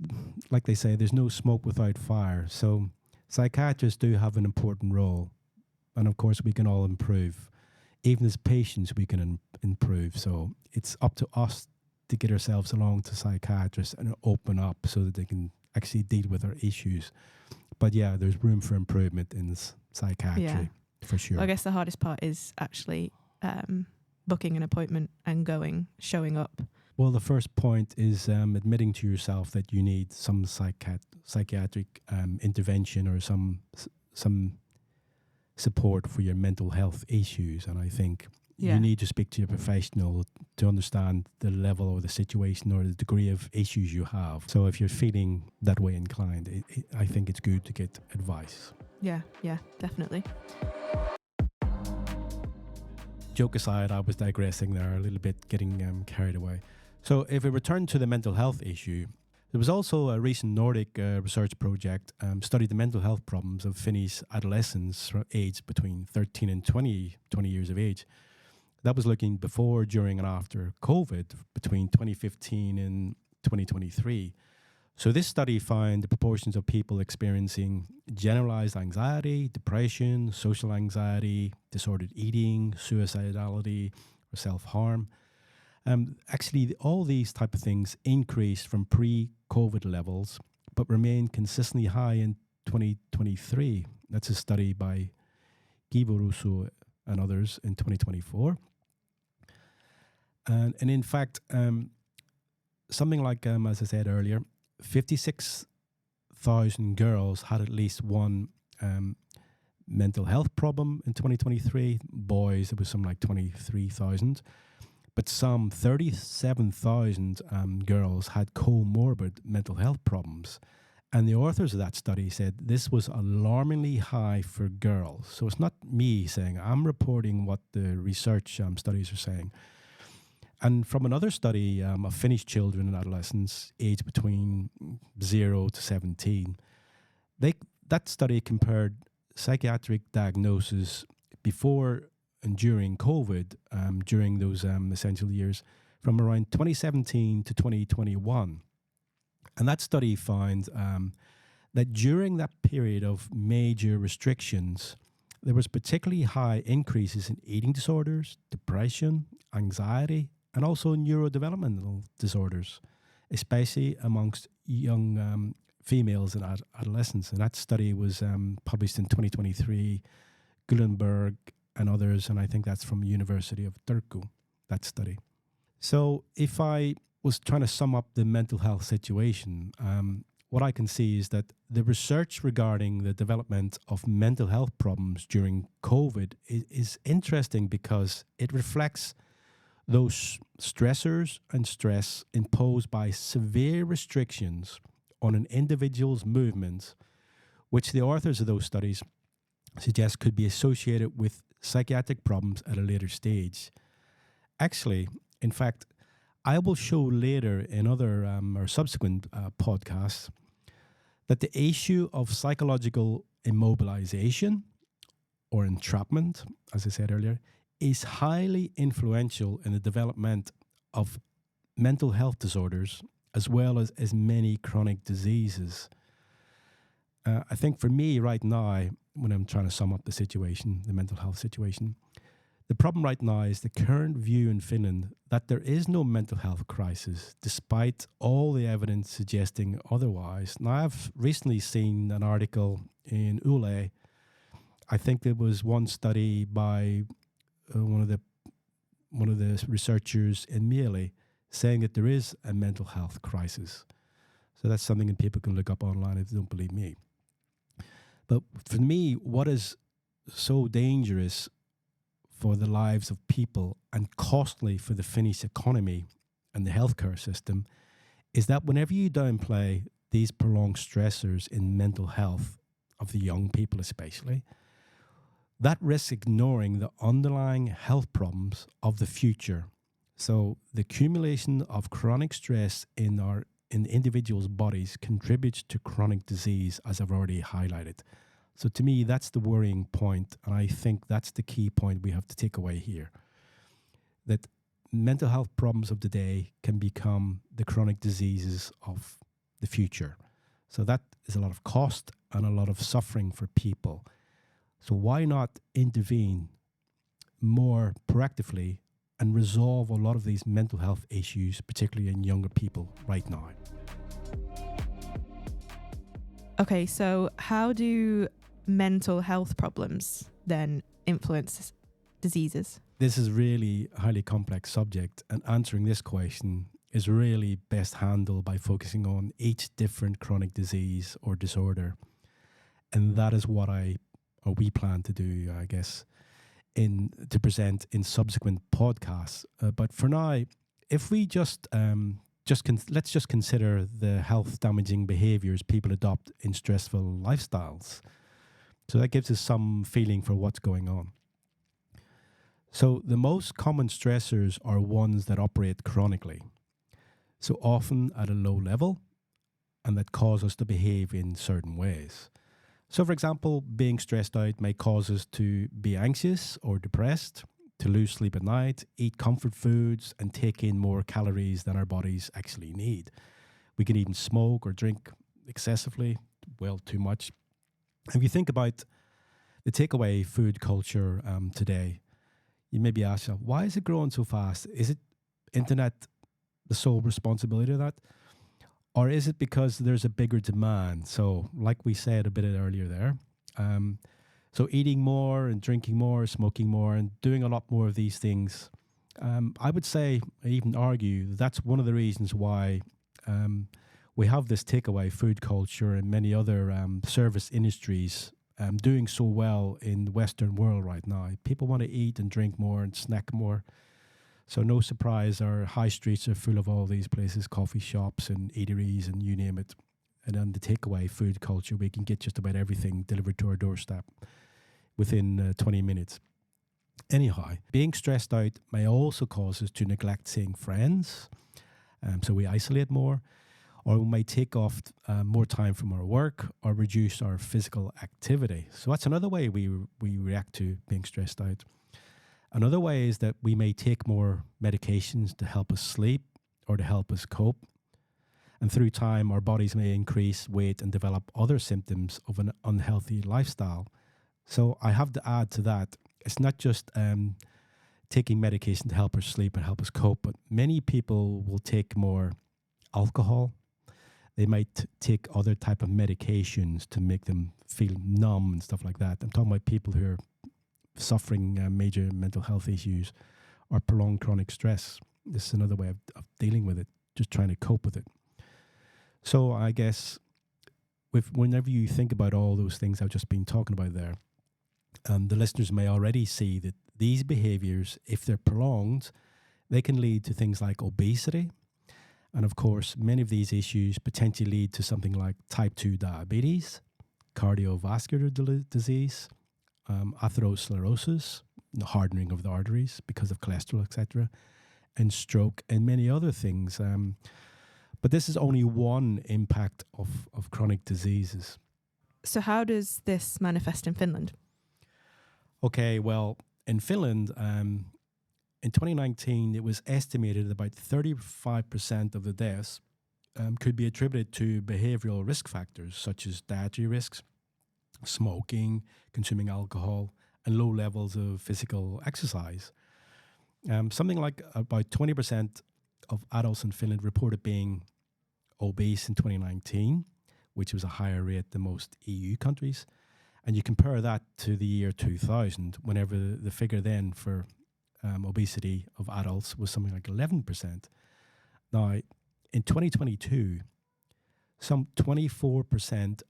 like they say, there's no smoke without fire. So psychiatrists do have an important role. And of course, we can all improve. Even as patients, we can improve. So it's up to us to get ourselves along to psychiatrists and open up so that they can actually deal with our issues. But yeah, there's room for improvement in psychiatry, for sure. Well, I guess the hardest part is actually booking an appointment and showing up. Well, the first point is admitting to yourself that you need some psychiatric intervention or some support for your mental health issues. And I think you need to speak to your professional to understand the level or the situation or the degree of issues you have. So if you're feeling that way inclined, I think it's good to get advice. Yeah, definitely. Joke aside, I was digressing there a little bit, getting carried away. So if we return to the mental health issue, there was also a recent Nordic research project studied the mental health problems of Finnish adolescents aged between 13 and 20 years of age. That was looking before, during, and after COVID between 2015 and 2023. So this study found the proportions of people experiencing generalized anxiety, depression, social anxiety, disordered eating, suicidality, or self-harm. Actually, all these type of things increased from pre-COVID levels, but remained consistently high in 2023. That's a study by Givorusu and others in 2024. And in fact, something like, as I said earlier, 56,000 girls had at least one mental health problem in 2023. Boys, it was something like 23,000. But some 37,000 girls had comorbid mental health problems. And the authors of that study said this was alarmingly high for girls. So it's not me saying, I'm reporting what the research studies are saying. And from another study of Finnish children and adolescents aged between 0 to 17, that study compared psychiatric diagnosis before and during COVID, during those essential years, from around 2017 to 2021. And that study found that during that period of major restrictions, there was particularly high increases in eating disorders, depression, anxiety, and also neurodevelopmental disorders, especially amongst young females and adolescents. And that study was published in 2023, Gulenberg and others, and I think that's from the University of Turku, that study. So if I was trying to sum up the mental health situation, what I can see is that the research regarding the development of mental health problems during COVID is interesting because it reflects those stressors and stress imposed by severe restrictions on an individual's movements, which the authors of those studies suggest could be associated with psychiatric problems at a later stage. Actually, in fact, I will show later in other or subsequent podcasts that the issue of psychological immobilization or entrapment, as I said earlier, is highly influential in the development of mental health disorders as well as many chronic diseases. I think for me right now, when I'm trying to sum up the situation, the mental health situation, the problem right now is the current view in Finland that there is no mental health crisis, despite all the evidence suggesting otherwise. Now, I've recently seen an article in Yle. I think there was one study by one of the researchers in Miele saying that there is a mental health crisis. So that's something that people can look up online if they don't believe me. But for me, what is so dangerous for the lives of people and costly for the Finnish economy and the healthcare system is that whenever you downplay these prolonged stressors in mental health of the young people especially, that risks ignoring the underlying health problems of the future. So the accumulation of chronic stress in individuals' bodies contributes to chronic disease, as I've already highlighted. So to me, that's the worrying point, and I think that's the key point we have to take away here. That mental health problems of today can become the chronic diseases of the future. So that is a lot of cost and a lot of suffering for people. So why not intervene more proactively and resolve a lot of these mental health issues, particularly in younger people right now? Okay, so how do mental health problems then influence diseases? This is really a highly complex subject, and answering this question is really best handled by focusing on each different chronic disease or disorder. And that is what we plan to do, I guess, to present in subsequent podcasts. But for now, if we let's just consider the health damaging behaviors people adopt in stressful lifestyles. So that gives us some feeling for what's going on. So the most common stressors are ones that operate chronically, so often at a low level, and that cause us to behave in certain ways. So for example, being stressed out may cause us to be anxious or depressed, to lose sleep at night, eat comfort foods, and take in more calories than our bodies actually need. We can even smoke or drink excessively, well, too much. If you think about the takeaway food culture today, you may be asked, why is it growing so fast? Is it internet the sole responsibility of that? Or is it because there's a bigger demand? So like we said a bit earlier there, so eating more and drinking more, smoking more, and doing a lot more of these things, I would say, I even argue, that's one of the reasons why we have this takeaway food culture and many other service industries doing so well in the Western world right now. People want to eat and drink more and snack more. So no surprise, our high streets are full of all these places, coffee shops and eateries and you name it. And then the takeaway food culture, we can get just about everything delivered to our doorstep within 20 minutes. Anyhow, being stressed out may also cause us to neglect seeing friends. So we isolate more, or we may take off more time from our work or reduce our physical activity. So that's another way we react to being stressed out. Another way is that we may take more medications to help us sleep or to help us cope. And through time, our bodies may increase weight and develop other symptoms of an unhealthy lifestyle, So I have to add to that, it's not just taking medication to help us sleep and help us cope, but many people will take more alcohol. They might take other type of medications to make them feel numb and stuff like that. I'm talking about people who are suffering major mental health issues or prolonged chronic stress. This is another way of dealing with it, just trying to cope with it. So I guess whenever you think about all those things I've just been talking about there, the listeners may already see that these behaviors, if they're prolonged, they can lead to things like obesity. And of course, many of these issues potentially lead to something like type 2 diabetes, cardiovascular disease, atherosclerosis, the hardening of the arteries because of cholesterol, etc., and stroke, and many other things. But this is only one impact of chronic diseases. So how does this manifest in Finland? Okay, well, in Finland, in 2019, it was estimated that about 35% of the deaths could be attributed to behavioral risk factors such as dietary risks, smoking, consuming alcohol, and low levels of physical exercise. Something like about 20% of adults in Finland reported being obese in 2019, which was a higher rate than most EU countries. And you compare that to the year 2000, whenever the figure then for obesity of adults was something like 11%. Now, in 2022, some 24%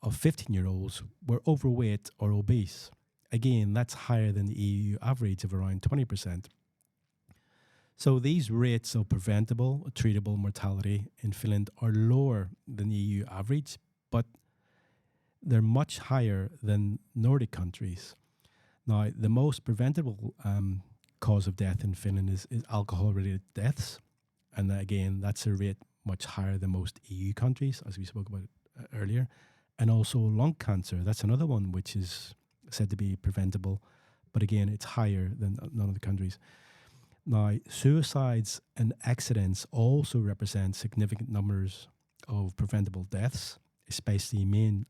of 15-year-olds were overweight or obese. Again, that's higher than the EU average of around 20%. So these rates of preventable, treatable mortality in Finland are lower than the EU average, but they're much higher than Nordic countries. Now, the most preventable cause of death in Finland is alcohol-related deaths. And again, that's a rate much higher than most EU countries, as we spoke about earlier. And also lung cancer, that's another one which is said to be preventable. But again, it's higher than none of the countries. Now, suicides and accidents also represent significant numbers of preventable deaths, especially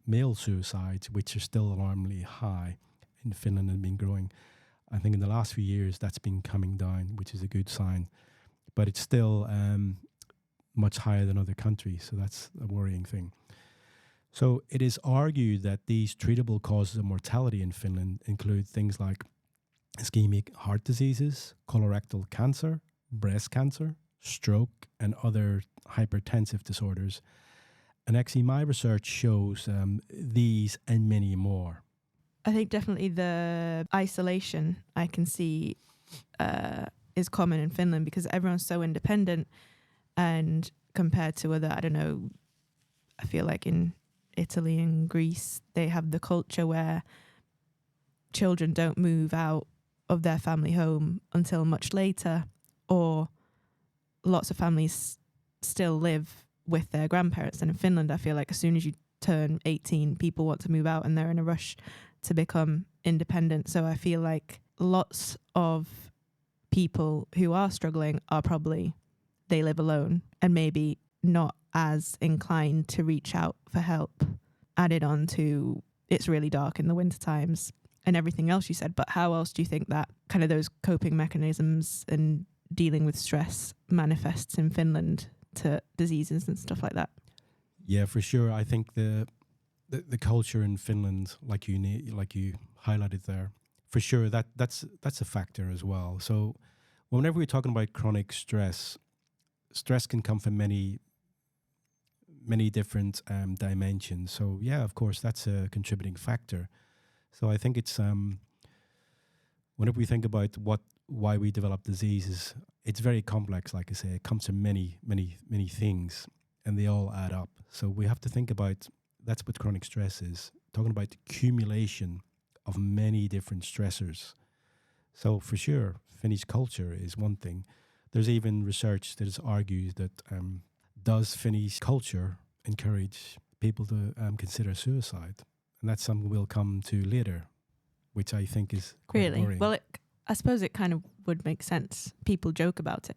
male suicides, which are still alarmingly high in Finland and been growing. I think in the last few years that's been coming down, which is a good sign. But it's still much higher than other countries, so that's a worrying thing. So it is argued that these treatable causes of mortality in Finland include things like ischemic heart diseases, colorectal cancer, breast cancer, stroke, and other hypertensive disorders. And actually, my research shows these and many more. I think definitely the isolation I can see is common in Finland because everyone's so independent, and compared to other, I don't know, I feel like in Italy and Greece, they have the culture where children don't move out of their family home until much later, or lots of families still live with their grandparents. And in Finland, I feel like as soon as you turn 18, people want to move out and they're in a rush to become independent. So I feel like lots of people who are struggling are probably, they live alone and maybe not as inclined to reach out for help. Added on to it's really dark in the winter times and everything else you said. But how else do you think that kind of those coping mechanisms and dealing with stress manifests in Finland to diseases and stuff like that? Yeah, for sure. I think the culture in Finland, like you highlighted there, for sure that's a factor as well. So whenever we're talking about chronic stress can come from many different dimensions. So yeah, of course, that's a contributing factor. So I think it's whenever we think about why we develop diseases, it's very complex. Like I say, it comes from many things, and they all add up. So we have to think about, that's what chronic stress is, talking about the accumulation of many different stressors. So for sure, Finnish culture is one thing. There's even research that has argued that does Finnish culture encourage people to consider suicide? And that's something we'll come to later, which I think is quite worrying. Well, I suppose it kind of would make sense. People joke about it.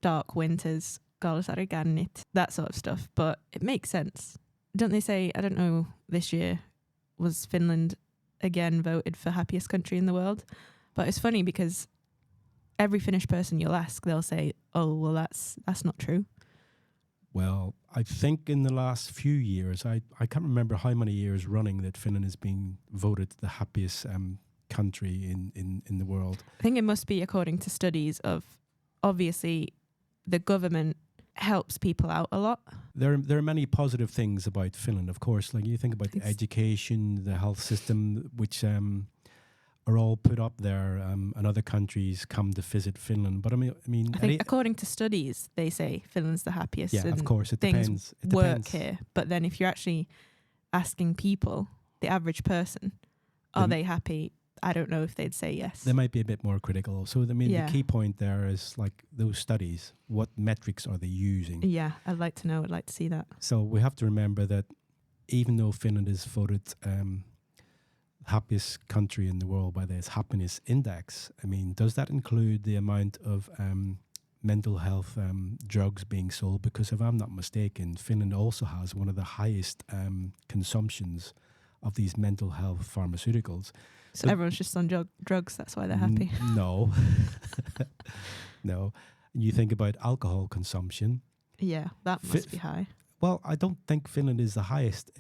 Dark winters, galsarigannit, that sort of stuff. But it makes sense. Don't they say, I don't know, this year was Finland again voted for happiest country in the world. But it's funny because every Finnish person you'll ask, they'll say, "Oh, well, that's not true." Well, I think in the last few years, I can't remember how many years running that Finland has been voted the happiest country in the world. I think it must be according to studies of, obviously, the government helps people out a lot. There are many positive things about Finland, of course. Like you think about the education, the health system, which are all put up there, and other countries come to visit Finland. But I think according to studies, they say Finland's the happiest. Yeah, and of course, it things depends. It work depends. here. But then if you're actually asking people, the average person, are they happy? I don't know if they'd say yes. They might be a bit more critical. So, the key point there is like those studies, what metrics are they using? Yeah, I'd like to know. I'd like to see that. So we have to remember that even though Finland is voted happiest country in the world by this happiness index, does that include the amount of mental health drugs being sold? Because if I'm not mistaken, Finland also has one of the highest consumptions of these mental health pharmaceuticals. So everyone's just on drugs, that's why they're happy. No. No. You think about alcohol consumption. Yeah, that must be high. Well, I don't think Finland is the highest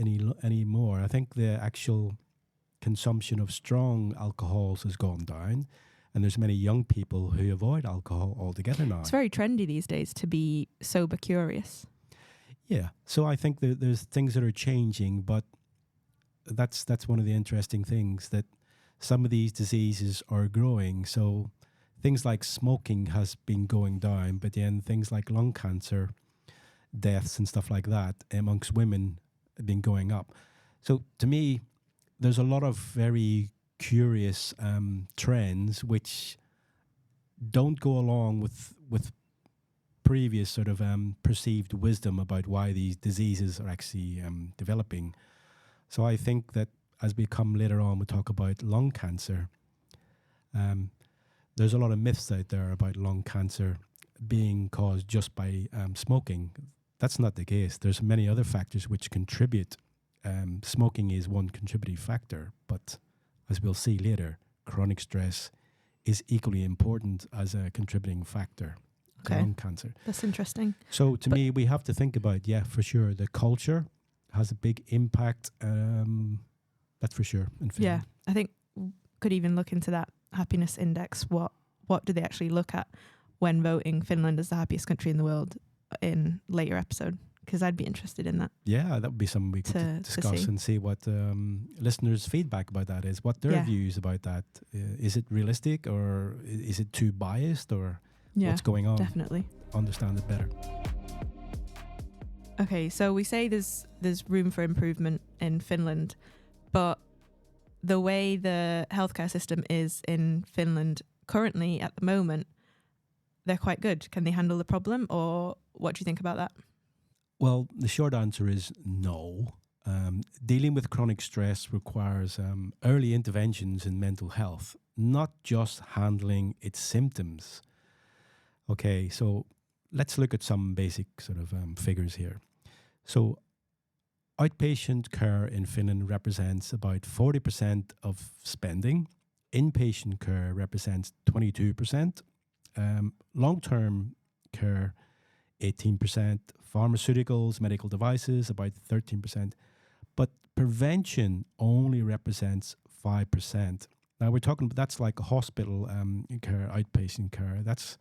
anymore. I think the actual consumption of strong alcohols has gone down, and there's many young people who avoid alcohol altogether now. It's very trendy these days to be sober curious. Yeah, so I think that there's things that are changing, but that's one of the interesting things, that some of these diseases are growing. So things like smoking has been going down, but then things like lung cancer, deaths and stuff like that amongst women have been going up. So to me, there's a lot of very curious trends which don't go along with previous sort of perceived wisdom about why these diseases are actually developing. So I think that as we come later on, we'll talk about lung cancer. There's a lot of myths out there about lung cancer being caused just by smoking. That's not the case. There's many other factors which contribute. Smoking is one contributing factor, but as we'll see later, chronic stress is equally important as a contributing factor to lung cancer. That's interesting. So to me, we have to think about, for sure, the culture has a big impact. That's for sure. Yeah, I think could even look into that happiness index. What do they actually look at when voting Finland as the happiest country in the world in later episode? Because I'd be interested in that. Yeah, that would be something we could discuss and see what listeners' feedback about that is, what their views about that. Is it realistic, or is it too biased, or what's going on? Definitely. Understand it better. Okay, so we say there's room for improvement in Finland, but the way the healthcare system is in Finland currently at the moment, they're quite good. Can they handle the problem, or what do you think about that? Well, the short answer is no. Dealing with chronic stress requires early interventions in mental health, not just handling its symptoms. Okay, so let's look at some basic sort of figures here. So outpatient care in Finland represents about 40% of spending. Inpatient care represents 22%. Long-term care, 18%. Pharmaceuticals, medical devices, about 13%. But prevention only represents 5%. Now we're talking, that's like a hospital care, outpatient care. That's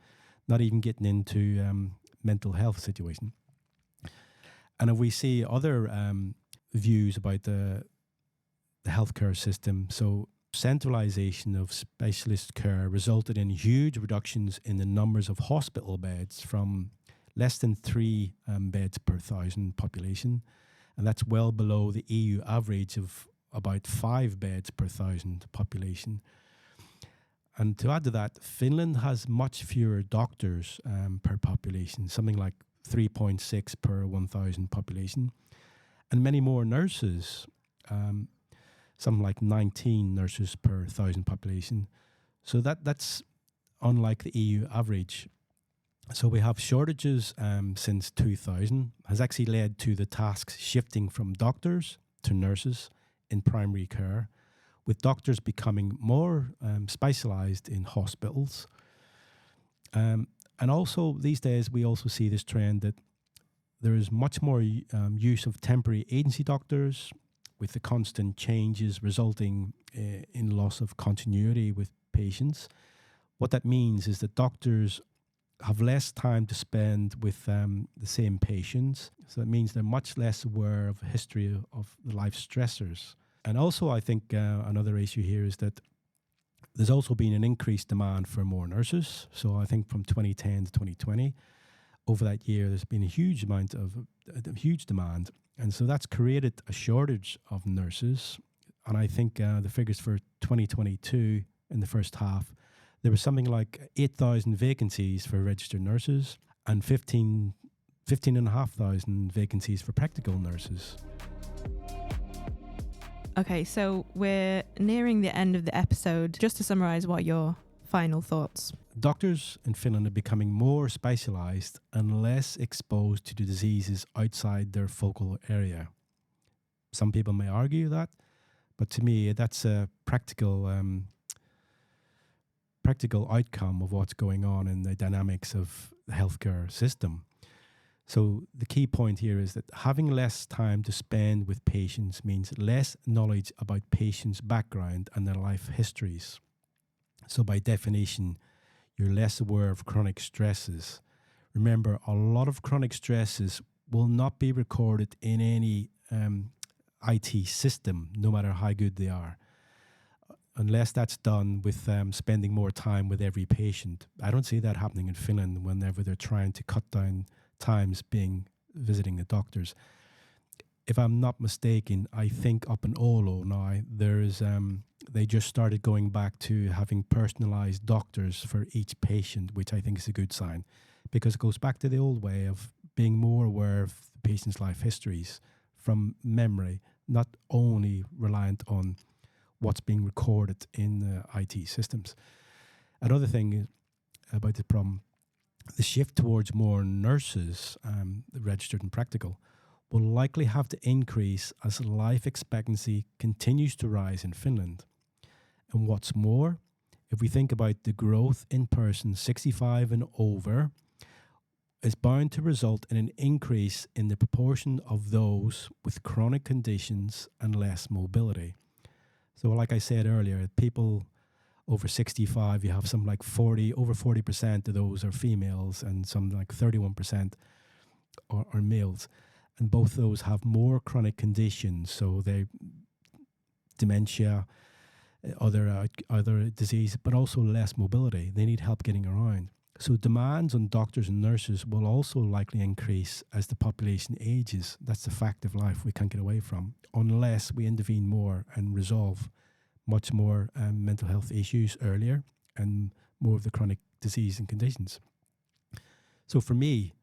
not even getting into mental health situation. And if we see other views about the healthcare system, so centralization of specialist care resulted in huge reductions in the numbers of hospital beds from less than 3 beds per 1,000 population. And that's well below the EU average of about 5 beds per 1,000 population. And to add to that, Finland has much fewer doctors per population, something like 3.6 per 1,000 population, and many more nurses, something like 19 nurses per 1,000 population. So that's unlike the EU average. So we have shortages since 2000, has actually led to the tasks shifting from doctors to nurses in primary care, with doctors becoming more specialized in hospitals. And also these days, we also see this trend that there is much more use of temporary agency doctors, with the constant changes resulting in loss of continuity with patients. What that means is that doctors have less time to spend with the same patients. So it means they're much less aware of the history of the life stressors. And also, I think another issue here is that there's also been an increased demand for more nurses. So I think from 2010 to 2020, over that year, there's been a huge amount of huge demand. And so that's created a shortage of nurses. And I think the figures for 2022 in the first half, there was something like 8,000 vacancies for registered nurses and 15,500 vacancies for practical nurses. Okay, so we're nearing the end of the episode. Just to summarize, what are your final thoughts? Doctors in Finland are becoming more specialized and less exposed to the diseases outside their focal area. Some people may argue that, but to me, that's a practical outcome of what's going on in the dynamics of the healthcare system. So the key point here is that having less time to spend with patients means less knowledge about patients' background and their life histories. So by definition, you're less aware of chronic stresses. Remember, a lot of chronic stresses will not be recorded in any IT system, no matter how good they are, unless that's done with spending more time with every patient. I don't see that happening in Finland whenever they're trying to cut down times visiting the doctors. If I'm not mistaken, I think up in Oulu now, they just started going back to having personalized doctors for each patient, which I think is a good sign, because it goes back to the old way of being more aware of the patient's life histories from memory, not only reliant on what's being recorded in the IT systems. Another thing about the problem, the shift towards more nurses, registered and practical, will likely have to increase as life expectancy continues to rise in Finland. And what's more, if we think about the growth in persons 65 and over, is bound to result in an increase in the proportion of those with chronic conditions and less mobility. So like I said earlier, people over 65, you have some like over 40% of those are females and some like 31% are males. And both those have more chronic conditions. So they dementia, other disease, but also less mobility. They need help getting around. So demands on doctors and nurses will also likely increase as the population ages. That's the fact of life we can't get away from, unless we intervene more and resolve much more mental health issues earlier and more of the chronic disease and conditions. So for me,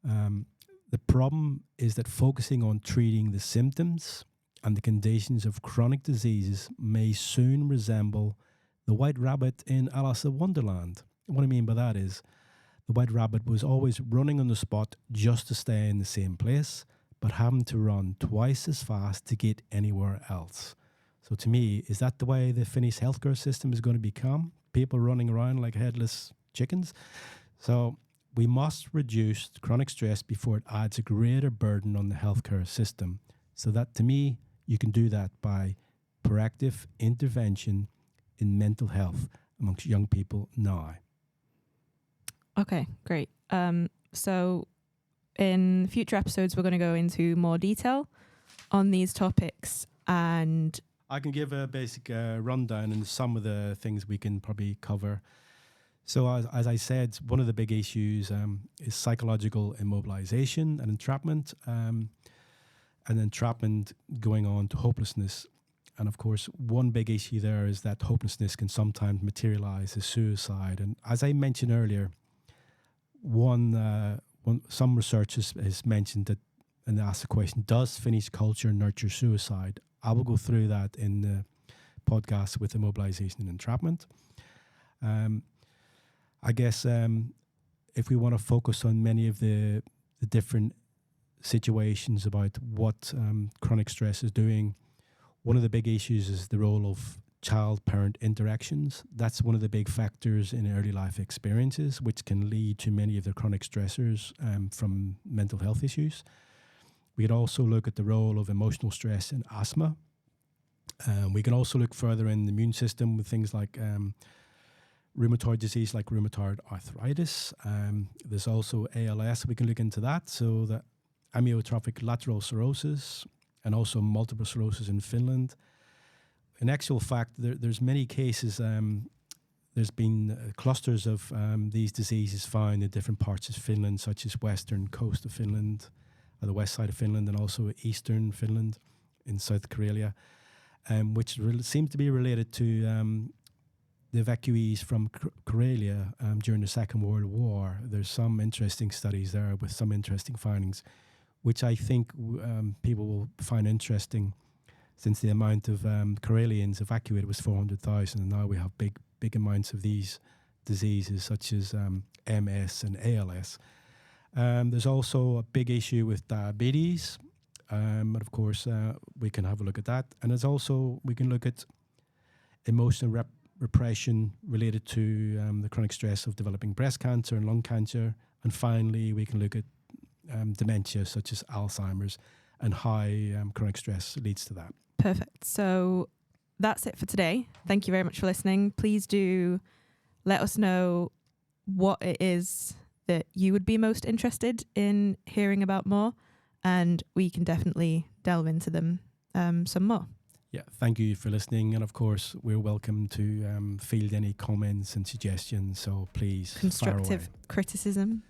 the problem is that focusing on treating the symptoms and the conditions of chronic diseases may soon resemble the white rabbit in Alice in Wonderland. What I mean by that is the white rabbit was always running on the spot just to stay in the same place, but having to run twice as fast to get anywhere else. So to me, is that the way the Finnish healthcare system is going to become? People running around like headless chickens? So we must reduce chronic stress before it adds a greater burden on the healthcare system. So that, to me, you can do that by proactive intervention in mental health amongst young people now. Okay, great. So in future episodes, we're going to go into more detail on these topics, and I can give a basic rundown on some of the things we can probably cover. So as I said, one of the big issues is psychological immobilization and entrapment, and entrapment going on to hopelessness. And of course, one big issue there is that hopelessness can sometimes materialize as suicide. And as I mentioned earlier, some research has mentioned that and asked the question, does Finnish culture nurture suicide? I will go through that in the podcast with immobilization and entrapment. I guess if we want to focus on many of the different situations about what chronic stress is doing, One of the big issues is the role of child-parent interactions. That's one of the big factors in early life experiences, which can lead to many of the chronic stressors from mental health issues. We could also look at the role of emotional stress in asthma. We can also look further in the immune system with things like rheumatoid disease, like rheumatoid arthritis. There's also ALS. We can look into that. So the amyotrophic lateral sclerosis and also multiple sclerosis in Finland. In actual fact, there's many cases. There's been clusters of these diseases found in different parts of Finland, such as western coast of Finland, or the west side of Finland, and also eastern Finland in South Karelia, which seems to be related to the evacuees from Karelia during the Second World War. There's some interesting studies there with some interesting findings, which I think people will find interesting, since the amount of Karelians evacuated was 400,000, and now we have big amounts of these diseases such as MS and ALS. There's also a big issue with diabetes, but of course we can have a look at that. And there's also, we can look at emotional repression related to the chronic stress of developing breast cancer and lung cancer. And finally, we can look at dementia such as Alzheimer's and how chronic stress leads to that. Perfect. So that's it for today. Thank you very much for listening. Please do let us know what it is that you would be most interested in hearing about more, and we can definitely delve into them some more. Yeah, thank you for listening. And of course, we're welcome to field any comments and suggestions. So please, constructive criticism.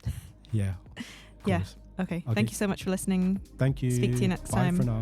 Yeah. Yeah. Okay. Thank you so much for listening. Thank you. Speak to you next time. Bye for now.